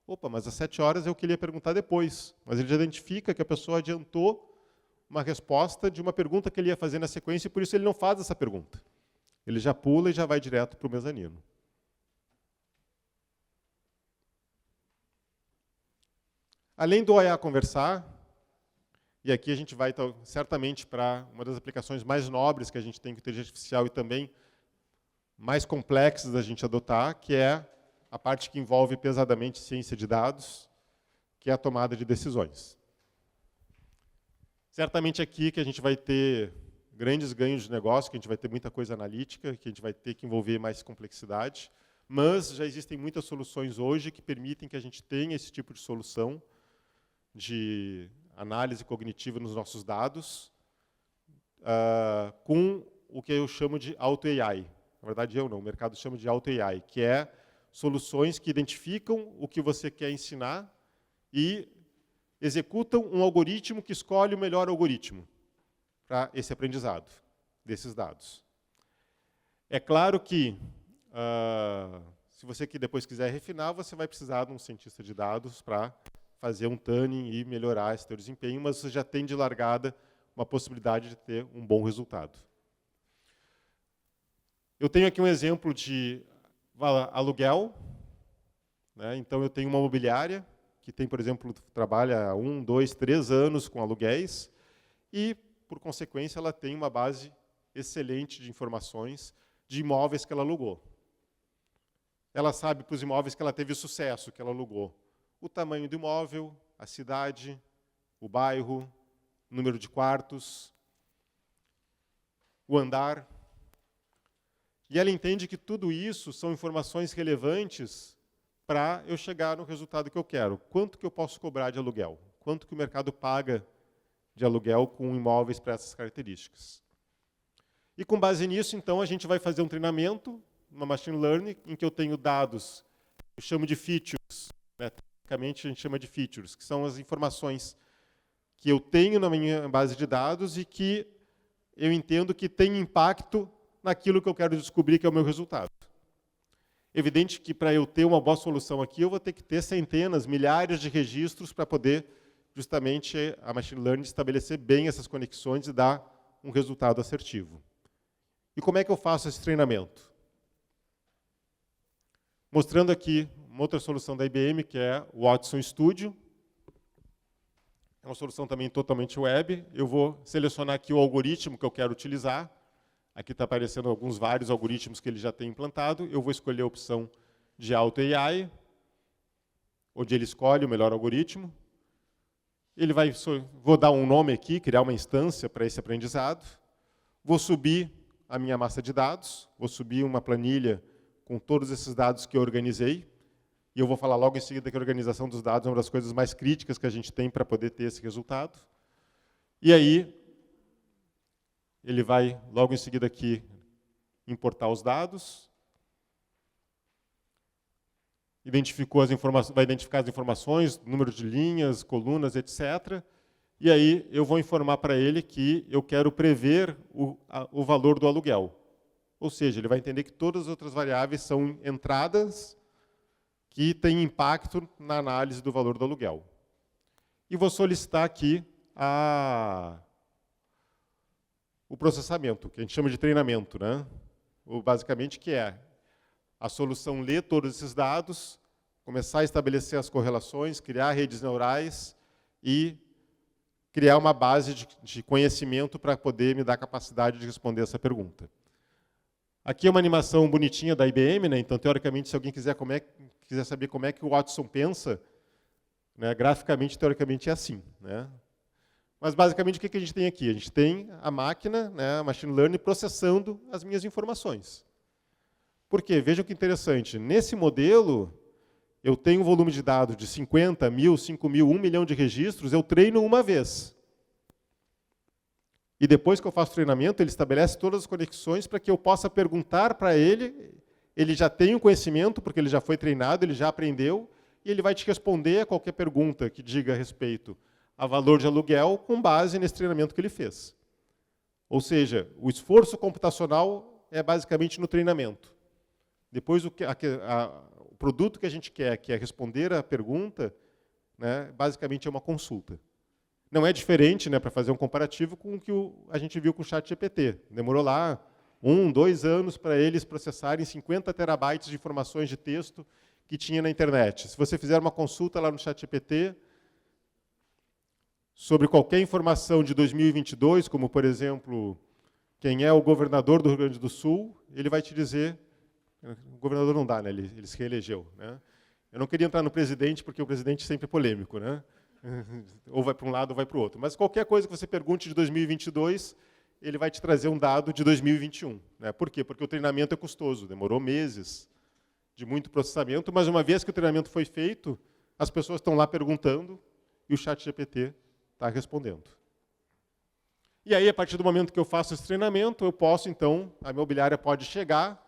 Opa, mas às 7 horas eu queria perguntar depois. Mas ele já identifica que a pessoa adiantou uma resposta de uma pergunta que ele ia fazer na sequência, e por isso ele não faz essa pergunta. Ele já pula e já vai direto para o mezanino. Além do IA conversar, e aqui a gente vai certamente para uma das aplicações mais nobres que a gente tem com inteligência artificial e também mais complexas da gente adotar, que é a parte que envolve pesadamente ciência de dados, que é a tomada de decisões. Certamente aqui que a gente vai ter grandes ganhos de negócio, que a gente vai ter muita coisa analítica, que a gente vai ter que envolver mais complexidade, mas já existem muitas soluções hoje que permitem que a gente tenha esse tipo de solução de análise cognitiva nos nossos dados, com o que eu chamo de Auto-AI. Na verdade, eu não, o mercado chama de Auto-AI, que é soluções que identificam o que você quer ensinar e executam um algoritmo que escolhe o melhor algoritmo para esse aprendizado desses dados. É claro que, se você que depois quiser refinar, você vai precisar de um cientista de dados para fazer um tuning e melhorar esse teu desempenho, mas você já tem de largada uma possibilidade de ter um bom resultado. Eu tenho aqui um exemplo de aluguel, né? Então, eu tenho uma imobiliária que tem, por exemplo, trabalha 1, 2, 3 anos com aluguéis e, por consequência, ela tem uma base excelente de informações de imóveis que ela alugou. Ela sabe para os imóveis que ela teve sucesso, que ela alugou. O tamanho do imóvel, a cidade, o bairro, o número de quartos, o andar. E ela entende que tudo isso são informações relevantes para eu chegar no resultado que eu quero. Quanto que eu posso cobrar de aluguel? Quanto que o mercado paga de aluguel com imóveis para essas características? E com base nisso, então, a gente vai fazer um treinamento, uma machine learning, em que eu tenho dados, eu chamo de features, né? Tecnicamente a gente chama de features, que são as informações que eu tenho na minha base de dados e que eu entendo que tem impacto naquilo que eu quero descobrir que é o meu resultado. Evidente que para eu ter uma boa solução aqui, eu vou ter que ter centenas, milhares de registros para poder, justamente, a machine learning estabelecer bem essas conexões e dar um resultado assertivo. E como é que eu faço esse treinamento? Mostrando aqui uma outra solução da IBM, que é o Watson Studio. É uma solução também totalmente web. Eu vou selecionar aqui o algoritmo que eu quero utilizar. Aqui está aparecendo vários algoritmos que ele já tem implantado. Eu vou escolher a opção de Auto-AI, onde ele escolhe o melhor algoritmo. Vou dar um nome aqui, criar uma instância para esse aprendizado. Vou subir a minha massa de dados, vou subir uma planilha com todos esses dados que eu organizei. E eu vou falar logo em seguida que a organização dos dados é uma das coisas mais críticas que a gente tem para poder ter esse resultado. E aí, ele vai, logo em seguida aqui, importar os dados. Vai identificar as informações, número de linhas, colunas, etc. E aí eu vou informar para ele que eu quero prever o valor do aluguel. Ou seja, ele vai entender que todas as outras variáveis são entradas que têm impacto na análise do valor do aluguel. E vou solicitar aqui o processamento, que a gente chama de treinamento, né? Basicamente, que é a solução ler todos esses dados, começar a estabelecer as correlações, criar redes neurais e criar uma base de conhecimento para poder me dar a capacidade de responder essa pergunta. Aqui é uma animação bonitinha da IBM, né? Então, teoricamente, se alguém quiser saber como é que o Watson pensa, né, graficamente, teoricamente, é assim, né? Mas, basicamente, o que a gente tem aqui? A gente tem a máquina, né, a machine learning, processando as minhas informações. Por quê? Vejam que interessante. Nesse modelo, eu tenho um volume de dados de 50, 1.000, 5.000, 1 milhão de registros, eu treino uma vez. E depois que eu faço o treinamento, ele estabelece todas as conexões para que eu possa perguntar para ele, ele já tem o conhecimento, porque ele já foi treinado, ele já aprendeu, e ele vai te responder a qualquer pergunta que diga a respeito a valor de aluguel com base nesse treinamento que ele fez. Ou seja, o esforço computacional é basicamente no treinamento. Depois, o produto que a gente quer, que é responder a pergunta, né, basicamente é uma consulta. Não é diferente, né, para fazer um comparativo com o que a gente viu com o ChatGPT. Demorou lá 1, 2 anos para eles processarem 50 terabytes de informações de texto que tinha na internet. Se você fizer uma consulta lá no ChatGPT sobre qualquer informação de 2022, como, por exemplo, quem é o governador do Rio Grande do Sul, ele vai te dizer... O governador não dá, né? Ele se reelegeu, né? Eu não queria entrar no presidente, porque o presidente sempre é polêmico, né? ou vai para um lado ou vai para o outro. Mas qualquer coisa que você pergunte de 2022, ele vai te trazer um dado de 2021. Né? Por quê? Porque o treinamento é custoso, demorou meses de muito processamento, mas uma vez que o treinamento foi feito, as pessoas estão lá perguntando e o ChatGPT está respondendo. E aí, a partir do momento que eu faço esse treinamento, eu posso, então, a imobiliária pode chegar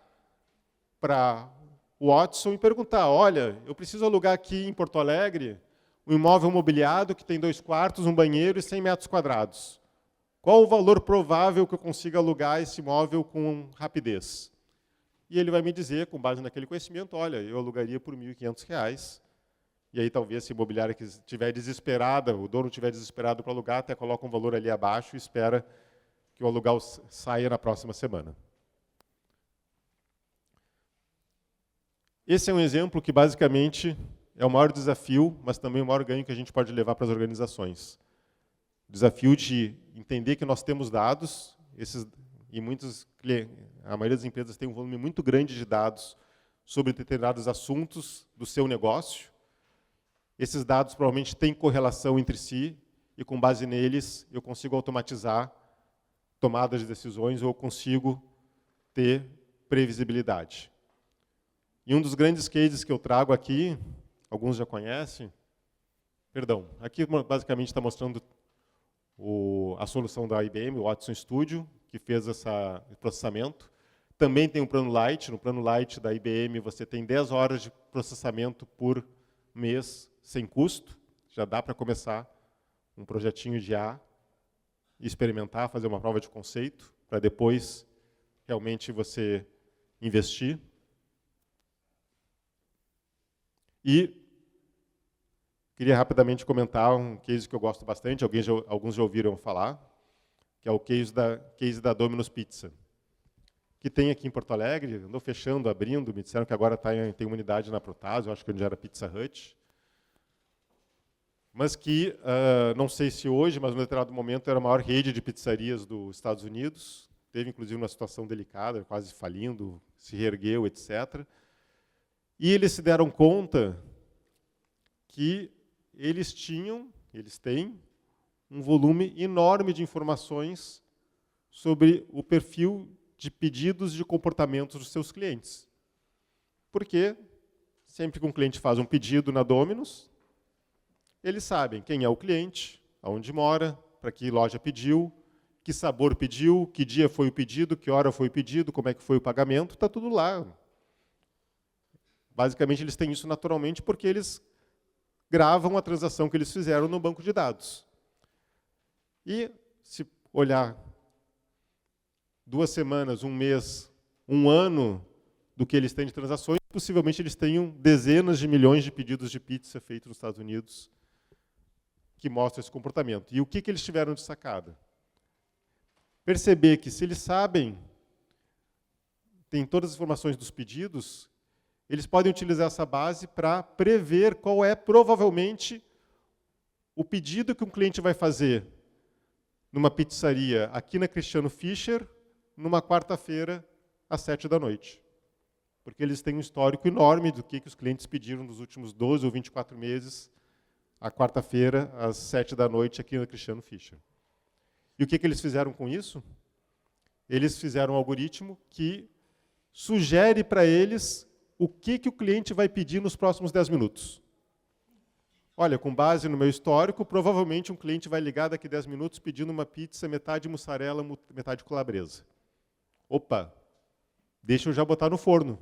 para o Watson e perguntar, olha, eu preciso alugar aqui em Porto Alegre um imóvel mobiliado que tem 2 quartos, um banheiro e 100 metros quadrados. Qual o valor provável que eu consiga alugar esse imóvel com rapidez? E ele vai me dizer, com base naquele conhecimento, olha, eu alugaria por R$ 1.500. E aí talvez se a imobiliária que estiver desesperada, o dono estiver desesperado para alugar, até coloca um valor ali abaixo e espera que o aluguel saia na próxima semana. Esse é um exemplo que basicamente é o maior desafio, mas também o maior ganho que a gente pode levar para as organizações. O desafio de entender que nós temos dados, a maioria das empresas tem um volume muito grande de dados sobre determinados assuntos do seu negócio. Esses dados provavelmente têm correlação entre si e, com base neles, eu consigo automatizar tomadas de decisões ou consigo ter previsibilidade. E um dos grandes cases que eu trago aqui, alguns já conhecem, aqui basicamente está mostrando a solução da IBM, o Watson Studio, que fez esse processamento. Também tem o plano Light. No plano Light da IBM você tem 10 horas de processamento por mês sem custo. Já dá para começar um projetinho de IA e experimentar, fazer uma prova de conceito, para depois realmente você investir. E queria rapidamente comentar um case que eu gosto bastante, alguns já ouviram falar, que é o case da Domino's Pizza, que tem aqui em Porto Alegre, andou fechando, abrindo, me disseram que agora tem uma unidade na Protásio, acho que onde era Pizza Hut, mas que, não sei se hoje, mas num determinado momento era a maior rede de pizzarias dos Estados Unidos, teve inclusive uma situação delicada, quase falindo, se reergueu, etc. E eles se deram conta que eles têm um volume enorme de informações sobre o perfil de pedidos de comportamentos dos seus clientes. Porque sempre que um cliente faz um pedido na Domino's, eles sabem quem é o cliente, aonde mora, para que loja pediu, que sabor pediu, que dia foi o pedido, que hora foi o pedido, como é que foi o pagamento, está tudo lá. Basicamente, eles têm isso naturalmente porque eles gravam a transação que eles fizeram no banco de dados. E, se olhar 2 semanas, 1 mês, 1 ano do que eles têm de transações, possivelmente eles tenham dezenas de milhões de pedidos de pizza feitos nos Estados Unidos que mostram esse comportamento. E o que eles tiveram de sacada? Perceber que, se eles sabem, têm todas as informações dos pedidos, eles podem utilizar essa base para prever qual é, provavelmente, o pedido que um cliente vai fazer numa pizzaria aqui na Cristiano Fischer, numa quarta-feira, às 19h. Porque eles têm um histórico enorme do que os clientes pediram nos últimos 12 ou 24 meses, à quarta-feira, às 19h, aqui na Cristiano Fischer. E o que eles fizeram com isso? Eles fizeram um algoritmo que sugere para eles o que o cliente vai pedir nos próximos 10 minutos. Olha, com base no meu histórico, provavelmente um cliente vai ligar daqui a 10 minutos pedindo uma pizza metade mussarela, metade calabresa. Opa, deixa eu já botar no forno.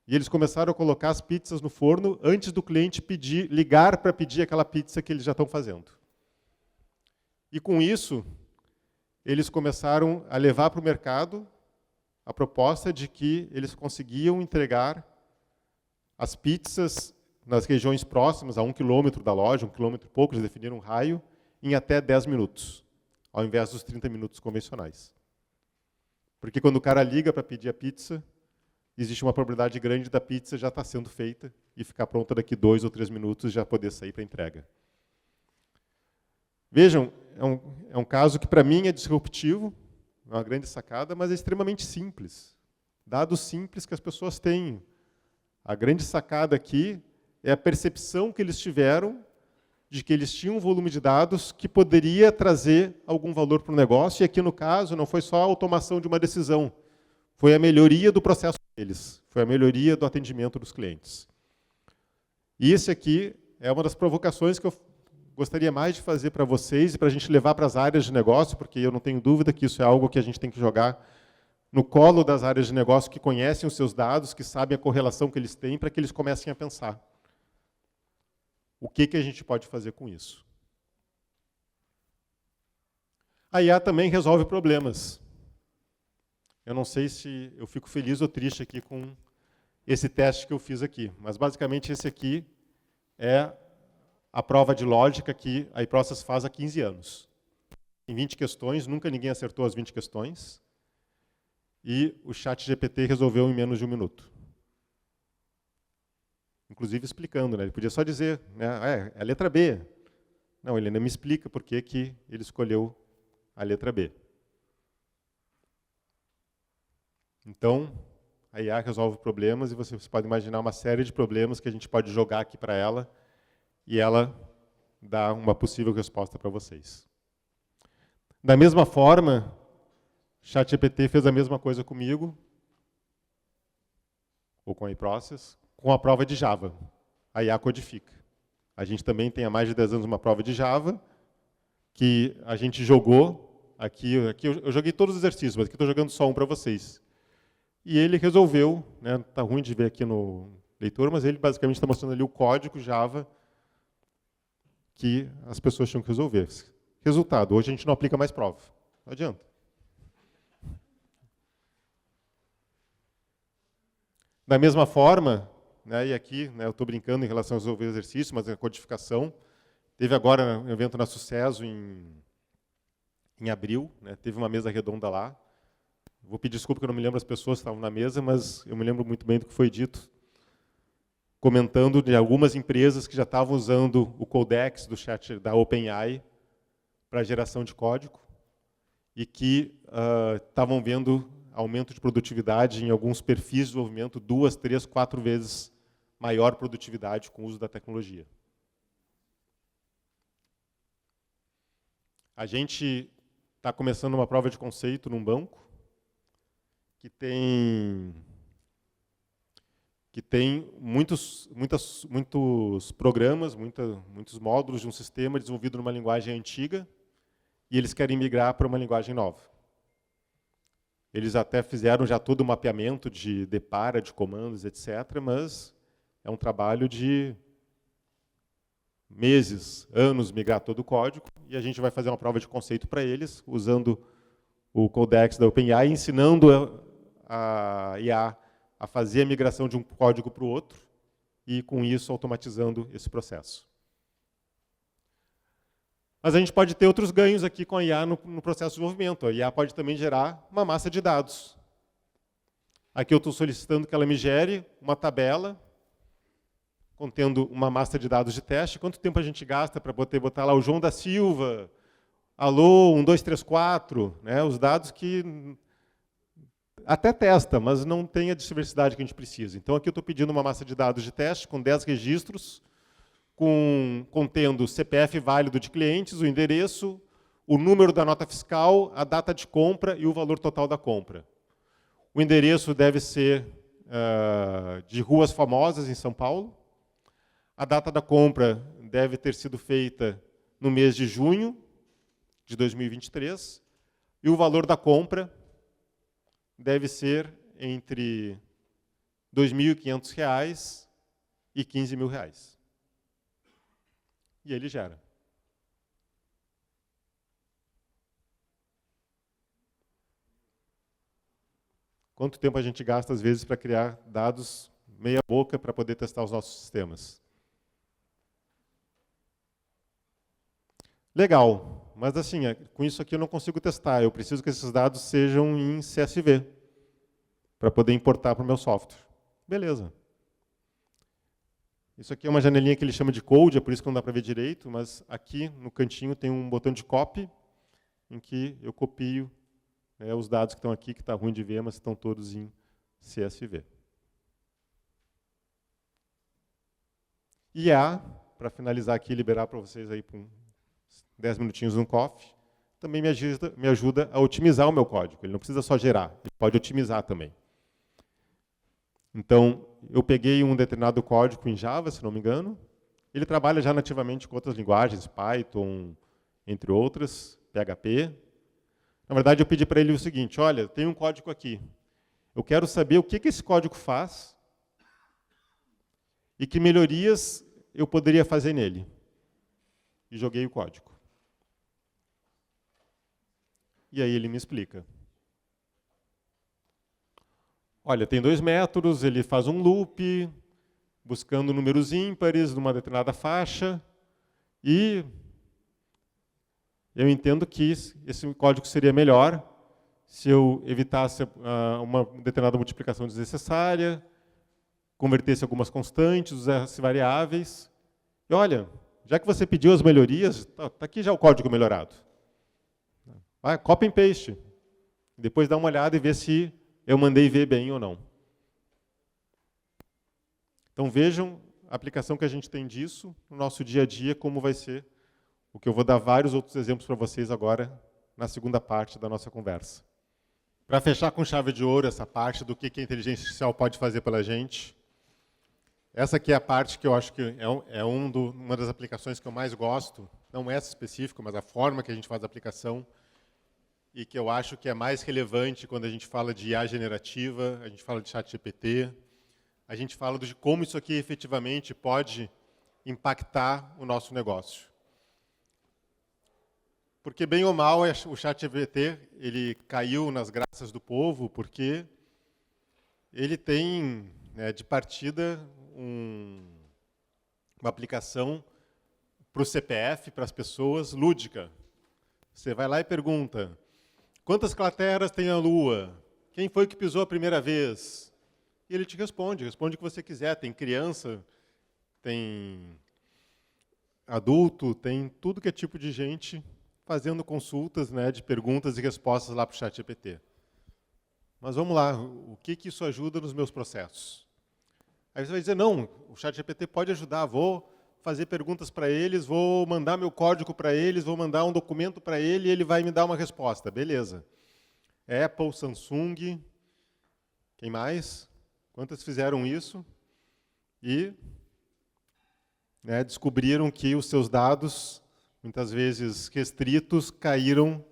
E eles começaram a colocar as pizzas no forno antes do cliente ligar para pedir aquela pizza que eles já estão fazendo. E com isso, eles começaram a levar para o mercado a proposta de que eles conseguiam entregar as pizzas nas regiões próximas, a 1 quilômetro da loja, 1 quilômetro e pouco, eles definiram um raio, em até 10 minutos, ao invés dos 30 minutos convencionais. Porque quando o cara liga para pedir a pizza, existe uma probabilidade grande da pizza já estar sendo feita e ficar pronta daqui 2 ou 3 minutos e já poder sair para entrega. Vejam, é um caso que para mim é disruptivo, é uma grande sacada, mas é extremamente simples. Dados simples que as pessoas têm. A grande sacada aqui é a percepção que eles tiveram de que eles tinham um volume de dados que poderia trazer algum valor para o negócio, e aqui no caso não foi só a automação de uma decisão, foi a melhoria do processo deles, foi a melhoria do atendimento dos clientes. E esse aqui é uma das provocações que eu gostaria mais de fazer para vocês e para a gente levar para as áreas de negócio, porque eu não tenho dúvida que isso é algo que a gente tem que jogar no colo das áreas de negócio que conhecem os seus dados, que sabem a correlação que eles têm, para que eles comecem a pensar. O que a gente pode fazer com isso? A IA também resolve problemas. Eu não sei se eu fico feliz ou triste aqui com esse teste que eu fiz aqui, mas basicamente esse aqui é a prova de lógica que a iProcess faz há 15 anos. Em 20 questões, nunca ninguém acertou as 20 questões, e o ChatGPT resolveu em menos de 1 minuto. Inclusive explicando, né? Ele podia só dizer, né, é a letra B. Não, ele ainda me explica por que ele escolheu a letra B. Então, a IA resolve problemas e vocês podem imaginar uma série de problemas que a gente pode jogar aqui para ela e ela dá uma possível resposta para vocês. Da mesma forma, ChatGPT fez a mesma coisa comigo, ou com a iProcess, com a prova de Java. A IA codifica. A gente também tem há mais de 10 anos uma prova de Java, que a gente jogou, aqui eu joguei todos os exercícios, mas aqui estou jogando só um para vocês. E ele resolveu, está ruim de ver aqui no leitor, mas ele basicamente está mostrando ali o código Java que as pessoas tinham que resolver. Resultado, hoje a gente não aplica mais prova. Não adianta. Da mesma forma, e aqui eu estou brincando em relação a resolver o exercício, mas a codificação, teve agora um evento na Sucesso em abril, teve uma mesa redonda lá. Vou pedir desculpa que eu não me lembro as pessoas que estavam na mesa, mas eu me lembro muito bem do que foi dito, comentando de algumas empresas que já estavam usando o Codex do chat da OpenAI para geração de código e que estavam vendo aumento de produtividade em alguns perfis de desenvolvimento 2, 3, 4 vezes maior produtividade com o uso da tecnologia. A gente está começando uma prova de conceito num banco que tem muitos programas, muitos módulos de um sistema desenvolvido numa linguagem antiga e eles querem migrar para uma linguagem nova. Eles até fizeram já todo o mapeamento de depara, de comandos, etc., mas é um trabalho de meses, anos, migrar todo o código, e a gente vai fazer uma prova de conceito para eles, usando o Codex da OpenAI, ensinando a IA a fazer a migração de um código para o outro, e com isso automatizando esse processo. Mas a gente pode ter outros ganhos aqui com a IA no processo de desenvolvimento. A IA pode também gerar uma massa de dados. Aqui eu estou solicitando que ela me gere uma tabela contendo uma massa de dados de teste. Quanto tempo a gente gasta para poder botar lá o João da Silva, alô, 1234, os dados que até testa, mas não tem a diversidade que a gente precisa. Então aqui eu estou pedindo uma massa de dados de teste com 10 registros, contendo o CPF válido de clientes, o endereço, o número da nota fiscal, a data de compra e o valor total da compra. O endereço deve ser de ruas famosas em São Paulo. A data da compra deve ter sido feita no mês de junho de 2023. E o valor da compra deve ser entre R$ 2.500 e R$ 15.000. E ele gera. Quanto tempo a gente gasta, às vezes, para criar dados meia boca para poder testar os nossos sistemas? Legal, mas assim, com isso aqui eu não consigo testar. Eu preciso que esses dados sejam em CSV para poder importar para o meu software. Beleza. Isso aqui é uma janelinha que ele chama de code, é por isso que não dá para ver direito, mas aqui no cantinho tem um botão de copy, em que eu copio os dados que estão aqui, que está ruim de ver, mas estão todos em CSV. IA para finalizar aqui, liberar para vocês aí por uns 10 minutinhos no coffee, também me ajuda a otimizar o meu código. Ele não precisa só gerar, ele pode otimizar também. Então, eu peguei um determinado código em Java, se não me engano. Ele trabalha já nativamente com outras linguagens, Python, entre outras, PHP. Na verdade, eu pedi para ele o seguinte, olha, tem um código aqui. Eu quero saber o que esse código faz e que melhorias eu poderia fazer nele. E joguei o código. E aí ele me explica. Olha, tem 2 métodos, ele faz um loop, buscando números ímpares numa determinada faixa, e eu entendo que esse código seria melhor se eu evitasse uma determinada multiplicação desnecessária, convertesse algumas constantes, usasse variáveis. E olha, já que você pediu as melhorias, está aqui já o código melhorado. Vai, copy and paste. Depois dá uma olhada e vê se eu mandei ver bem ou não. Então vejam a aplicação que a gente tem disso no nosso dia a dia, como vai ser o que eu vou dar vários outros exemplos para vocês agora na segunda parte da nossa conversa. Para fechar com chave de ouro essa parte do que a inteligência artificial pode fazer pela gente, essa aqui é a parte que eu acho que é uma das aplicações que eu mais gosto, não essa específica, mas a forma que a gente faz a aplicação, e que eu acho que é mais relevante quando a gente fala de IA generativa, a gente fala de ChatGPT, a gente fala de como isso aqui efetivamente pode impactar o nosso negócio. Porque, bem ou mal, o ChatGPT ele caiu nas graças do povo, porque ele tem, né, de partida, uma aplicação para o CPF, para as pessoas, lúdica. Você vai lá e pergunta, quantas crateras tem a Lua? Quem foi que pisou a primeira vez? E ele te responde o que você quiser. Tem criança, tem adulto, tem tudo que é tipo de gente fazendo consultas, né, de perguntas e respostas lá para o ChatGPT. Mas vamos lá, o que isso ajuda nos meus processos? Aí você vai dizer, não, o ChatGPT pode ajudar, vou fazer perguntas para eles, vou mandar meu código para eles, vou mandar um documento para ele e ele vai me dar uma resposta. Beleza. Apple, Samsung, quem mais? Quantas fizeram isso? E, né, descobriram que os seus dados, muitas vezes restritos, caíram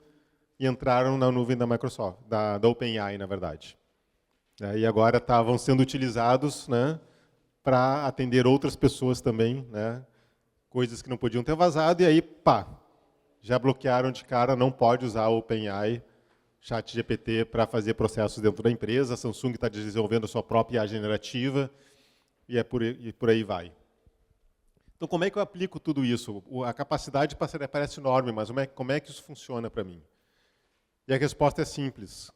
e entraram na nuvem da Microsoft, da OpenAI, na verdade. E agora estavam sendo utilizados, né, para atender outras pessoas também, né, coisas que não podiam ter vazado, e aí, pá, já bloquearam de cara, não pode usar o OpenAI, ChatGPT, para fazer processos dentro da empresa. A Samsung está desenvolvendo a sua própria IA generativa, e por aí vai. Então, como é que eu aplico tudo isso? A capacidade parece enorme, mas como é que isso funciona para mim? E a resposta é simples.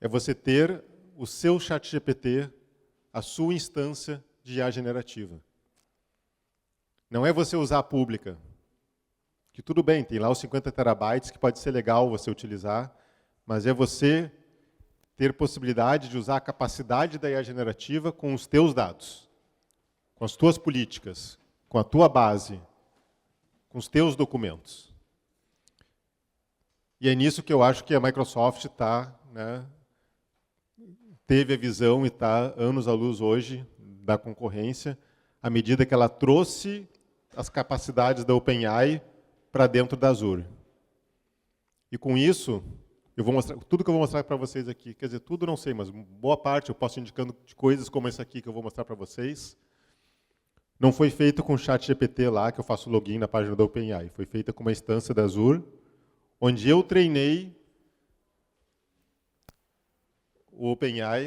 É você ter o seu ChatGPT, a sua instância de IA generativa. Não é você usar a pública, que tudo bem, tem lá os 50 terabytes, que pode ser legal você utilizar, mas é você ter possibilidade de usar a capacidade da IA generativa com os teus dados, com as tuas políticas, com a tua base, com os teus documentos. E é nisso que eu acho que a Microsoft está, né, teve a visão e está anos à luz hoje da concorrência, à medida que ela trouxe as capacidades da OpenAI para dentro da Azure. E com isso, eu vou mostrar tudo que eu vou mostrar para vocês aqui. Quer dizer, tudo não sei, mas boa parte eu posso ir indicando de coisas como essa aqui que eu vou mostrar para vocês. Não foi feito com o ChatGPT lá, que eu faço login na página da OpenAI. Foi feita com uma instância da Azure, onde eu treinei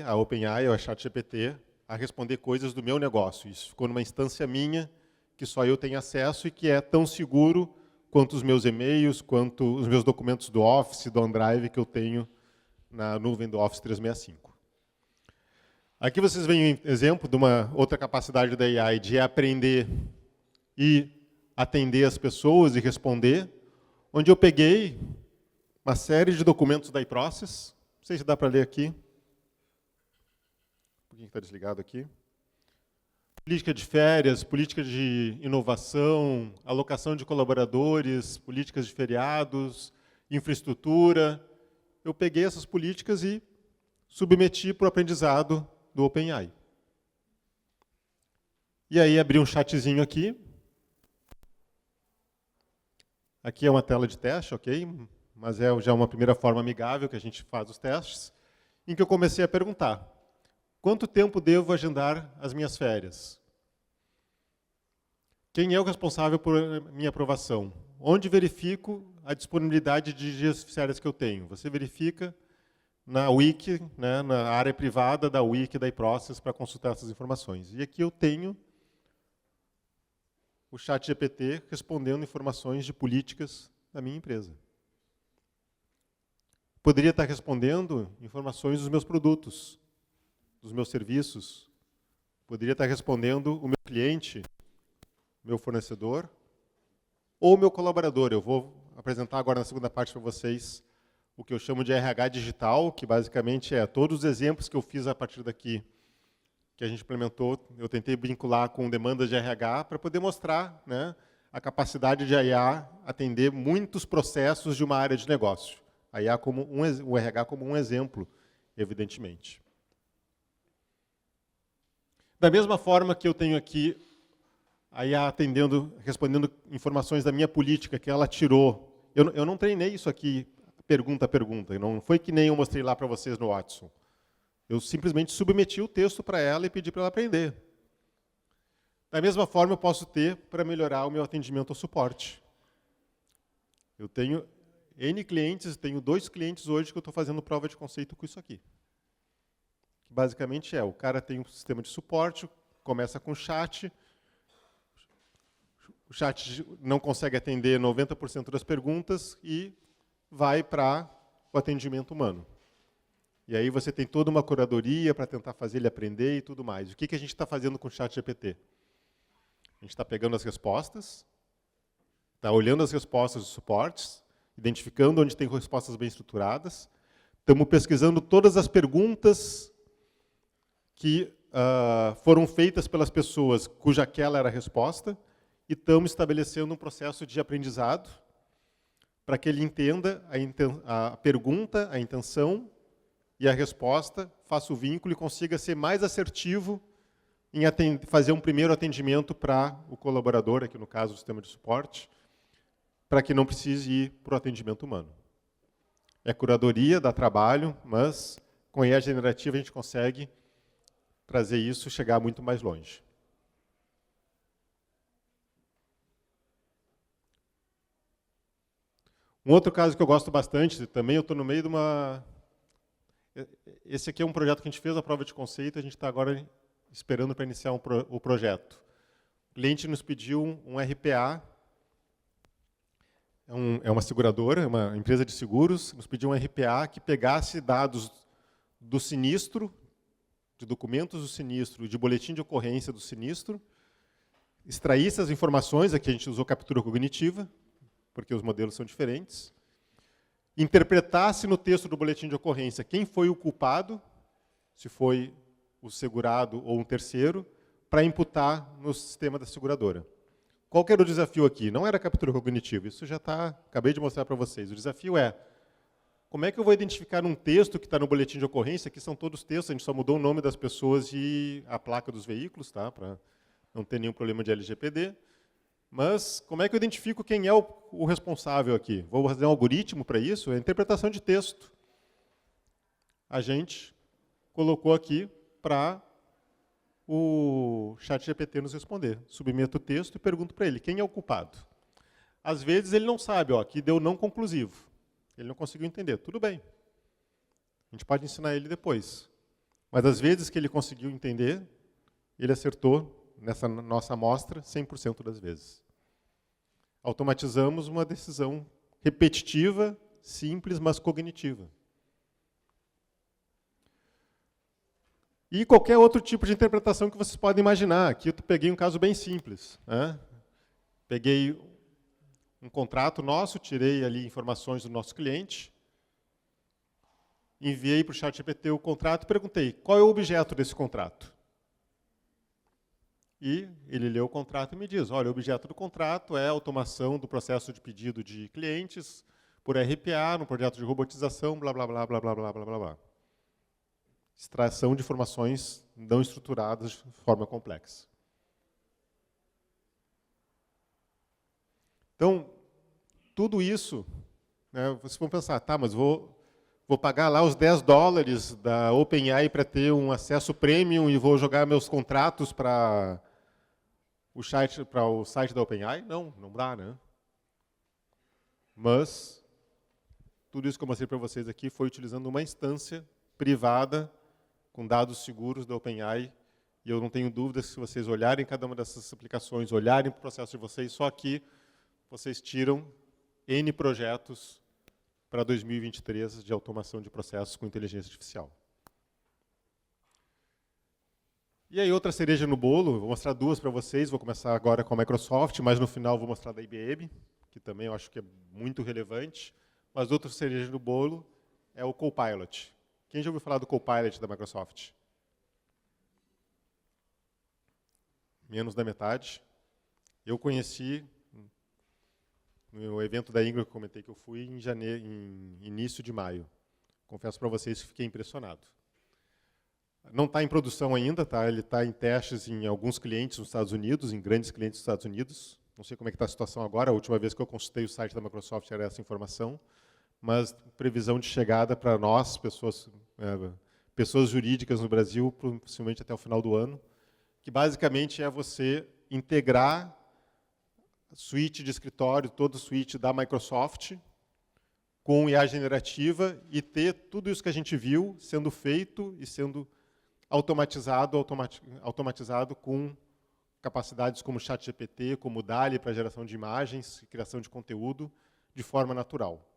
a OpenAI ou a ChatGPT a responder coisas do meu negócio. Isso ficou numa instância minha, que só eu tenho acesso e que é tão seguro quanto os meus e-mails, quanto os meus documentos do Office, do OneDrive, que eu tenho na nuvem do Office 365. Aqui vocês veem um exemplo de uma outra capacidade da AI de aprender e atender as pessoas e responder, onde eu peguei uma série de documentos da iProcess. Não sei se dá para ler aqui. Um pouquinho que está desligado aqui. política de férias, política de inovação, alocação de colaboradores, políticas de feriados, infraestrutura. Eu peguei essas políticas e submeti para o aprendizado do OpenAI. E aí abri um chatzinho aqui. Aqui é uma tela de teste, ok? Mas é já uma primeira forma amigável que a gente faz os testes, em que eu comecei a perguntar: quanto tempo devo agendar as minhas férias? Quem é o responsável por minha aprovação? Onde verifico a disponibilidade de dias de férias que eu tenho? Você verifica na Wiki, né, na área privada da Wiki da iProcess para consultar essas informações. E aqui eu tenho o ChatGPT respondendo informações de políticas da minha empresa. Poderia estar respondendo informações dos meus produtos, dos meus serviços. Poderia estar respondendo o meu cliente, meu fornecedor, ou meu colaborador. Eu vou apresentar agora na segunda parte para vocês o que eu chamo de RH digital, que basicamente é todos os exemplos que eu fiz a partir daqui, que a gente implementou, eu tentei vincular com demandas de RH para poder mostrar, né, a capacidade de a IA atender muitos processos de uma área de negócio. A IA como o RH como um exemplo, evidentemente. Da mesma forma que eu tenho aqui a IA respondendo informações da minha política que ela tirou. Eu não treinei isso aqui pergunta a pergunta, não foi que nem eu mostrei lá para vocês no Watson. Eu simplesmente submeti o texto para ela e pedi para ela aprender. Da mesma forma, eu posso ter para melhorar o meu atendimento ao suporte. Eu tenho N clientes, tenho 2 clientes hoje que eu estou fazendo prova de conceito com isso aqui. Que basicamente o cara tem um sistema de suporte, começa com chat, o chat não consegue atender 90% das perguntas e vai para o atendimento humano. E aí você tem toda uma curadoria para tentar fazer ele aprender e tudo mais. O que a gente está fazendo com o ChatGPT? A gente está pegando as respostas, está olhando as respostas dos suportes, identificando onde tem respostas bem estruturadas, estamos pesquisando todas as perguntas que foram feitas pelas pessoas cuja aquela era a resposta e estamos estabelecendo um processo de aprendizado para que ele entenda a pergunta, a intenção e a resposta, faça o vínculo e consiga ser mais assertivo em fazer um primeiro atendimento para o colaborador, aqui no caso o sistema de suporte, para que não precise ir para o atendimento humano. É curadoria, dá trabalho, mas com IA generativa a gente consegue trazer isso e chegar muito mais longe. Um outro caso que eu gosto bastante, também eu estou no meio de uma... Esse aqui é um projeto que a gente fez a prova de conceito, a gente está agora esperando para iniciar o projeto. O cliente nos pediu um RPA, é uma seguradora, é uma empresa de seguros, nos pediu um RPA que pegasse dados do sinistro, de documentos do sinistro, de boletim de ocorrência do sinistro, extraísse as informações, aqui a gente usou captura cognitiva, porque os modelos são diferentes, interpretasse no texto do boletim de ocorrência quem foi o culpado, se foi o segurado ou um terceiro, para imputar no sistema da seguradora. Qual que era o desafio aqui? Não era captura cognitiva, isso já acabei de mostrar para vocês. O desafio é, como é que eu vou identificar um texto que está no boletim de ocorrência, aqui são todos textos, a gente só mudou o nome das pessoas e a placa dos veículos, tá? Para não ter nenhum problema de LGPD. Mas como é que eu identifico quem é o responsável aqui? Vou fazer um algoritmo para isso? É a interpretação de texto. A gente colocou aqui para o ChatGPT nos responder. Submeto o texto e pergunto para ele, quem é o culpado? Às vezes ele não sabe, aqui deu não conclusivo. Ele não conseguiu entender. Tudo bem. A gente pode ensinar ele depois. Mas às vezes que ele conseguiu entender, ele acertou nessa nossa amostra 100% das vezes. Automatizamos uma decisão repetitiva, simples, mas cognitiva. E qualquer outro tipo de interpretação que vocês podem imaginar. Aqui eu peguei um caso bem simples, né? Peguei um contrato nosso, tirei ali informações do nosso cliente, enviei para o ChatGPT o contrato e perguntei, qual é o objeto desse contrato? e ele lê o contrato e me diz, olha, o objeto do contrato é a automação do processo de pedido de clientes por RPA, no projeto de robotização, blá, blá, blá, blá, blá, blá, blá, blá, blá. Extração de informações não estruturadas de forma complexa. Então, tudo isso, né, vocês vão pensar, tá, mas vou pagar lá os $10 da OpenAI para ter um acesso premium e vou jogar meus contratos para o site da OpenAI? Não, não dá, né? Mas, tudo isso que eu mostrei para vocês aqui foi utilizando uma instância privada com dados seguros da OpenAI, e eu não tenho dúvidas que se vocês olharem cada uma dessas aplicações, olharem para o processo de vocês, só aqui vocês tiram N projetos para 2023 de automação de processos com inteligência artificial. E aí, outra cereja no bolo, vou mostrar duas para vocês, vou começar agora com a Microsoft, mas no final vou mostrar da IBM, que também eu acho que é muito relevante, mas outra cereja no bolo é o Copilot. Quem já ouviu falar do Copilot da Microsoft? Menos da metade. Eu conheci no evento da Ingram que eu comentei que eu fui em início de maio. Confesso para vocês que fiquei impressionado. Não está em produção ainda, tá? Ele está em testes em alguns clientes nos Estados Unidos, em grandes clientes dos Estados Unidos. Não sei como é que está a situação agora, a última vez que eu consultei o site da Microsoft era essa informação, mas previsão de chegada para nós, pessoas jurídicas no Brasil, possivelmente até o final do ano, que basicamente é você integrar suíte de escritório, todo o suíte da Microsoft, com IA generativa e ter tudo isso que a gente viu sendo feito e sendo automatizado com capacidades como ChatGPT, como DALL-E para geração de imagens, criação de conteúdo, de forma natural.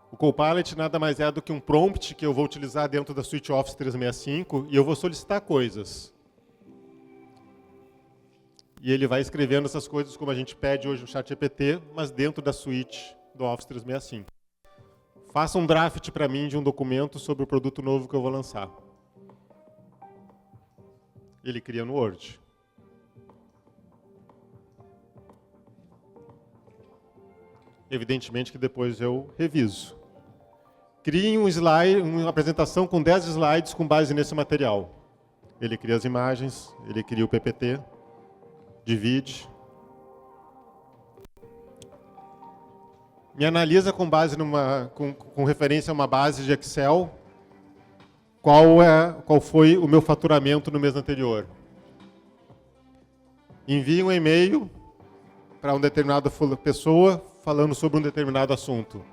O Copilot nada mais é do que um prompt que eu vou utilizar dentro da suite Office 365 e eu vou solicitar coisas. E ele vai escrevendo essas coisas como a gente pede hoje no ChatGPT, mas dentro da suite do Office 365. Faça um draft para mim de um documento sobre o produto novo que eu vou lançar. Ele cria no Word. Evidentemente que depois eu reviso. Crie um slide, uma apresentação com 10 slides com base nesse material. Ele cria as imagens, ele cria o PPT, divide. Me analisa com base com referência a uma base de Excel, qual foi o meu faturamento no mês anterior. Envie um e-mail para uma determinada pessoa falando sobre um determinado assunto.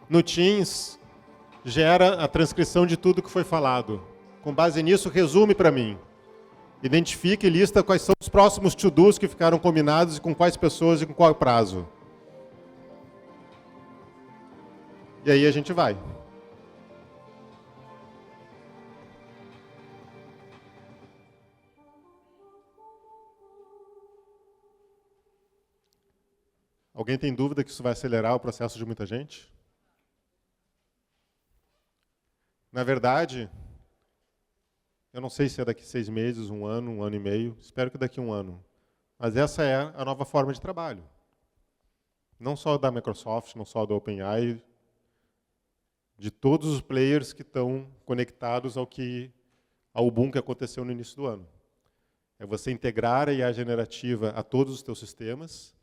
No Teams, gera a transcrição de tudo que foi falado. Com base nisso, resume para mim. Identifique e lista quais são os próximos to-dos que ficaram combinados e com quais pessoas e com qual prazo. E aí a gente vai. Alguém tem dúvida que isso vai acelerar o processo de muita gente? Na verdade, eu não sei se é daqui 6 meses, 1 ano, 1 ano e meio, espero que daqui a 1 ano. Mas essa é a nova forma de trabalho. Não só da Microsoft, não só da OpenAI, de todos os players que estão conectados ao boom que aconteceu no início do ano. É você integrar a IA generativa a todos os teus sistemas.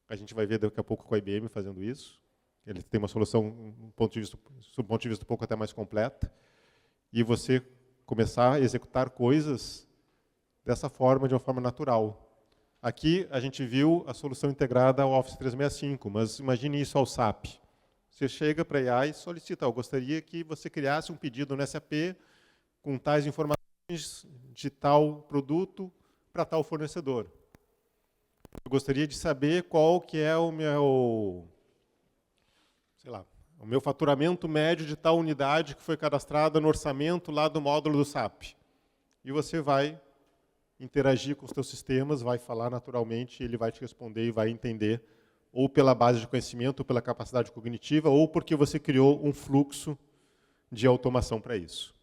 A gente vai ver daqui a pouco com a IBM fazendo isso. Ele tem uma solução, sob um ponto de vista um pouco até mais completa. E você começar a executar coisas dessa forma, de uma forma natural. Aqui a gente viu a solução integrada ao Office 365, mas imagine isso ao SAP. Você chega para a IA e solicita, eu gostaria que você criasse um pedido no SAP com tais informações de tal produto para tal fornecedor. Eu gostaria de saber qual que é o meu faturamento médio de tal unidade que foi cadastrada no orçamento lá do módulo do SAP. E você vai interagir com os teus sistemas, vai falar naturalmente, ele vai te responder e vai entender, ou pela base de conhecimento, ou pela capacidade cognitiva, ou porque você criou um fluxo de automação para isso.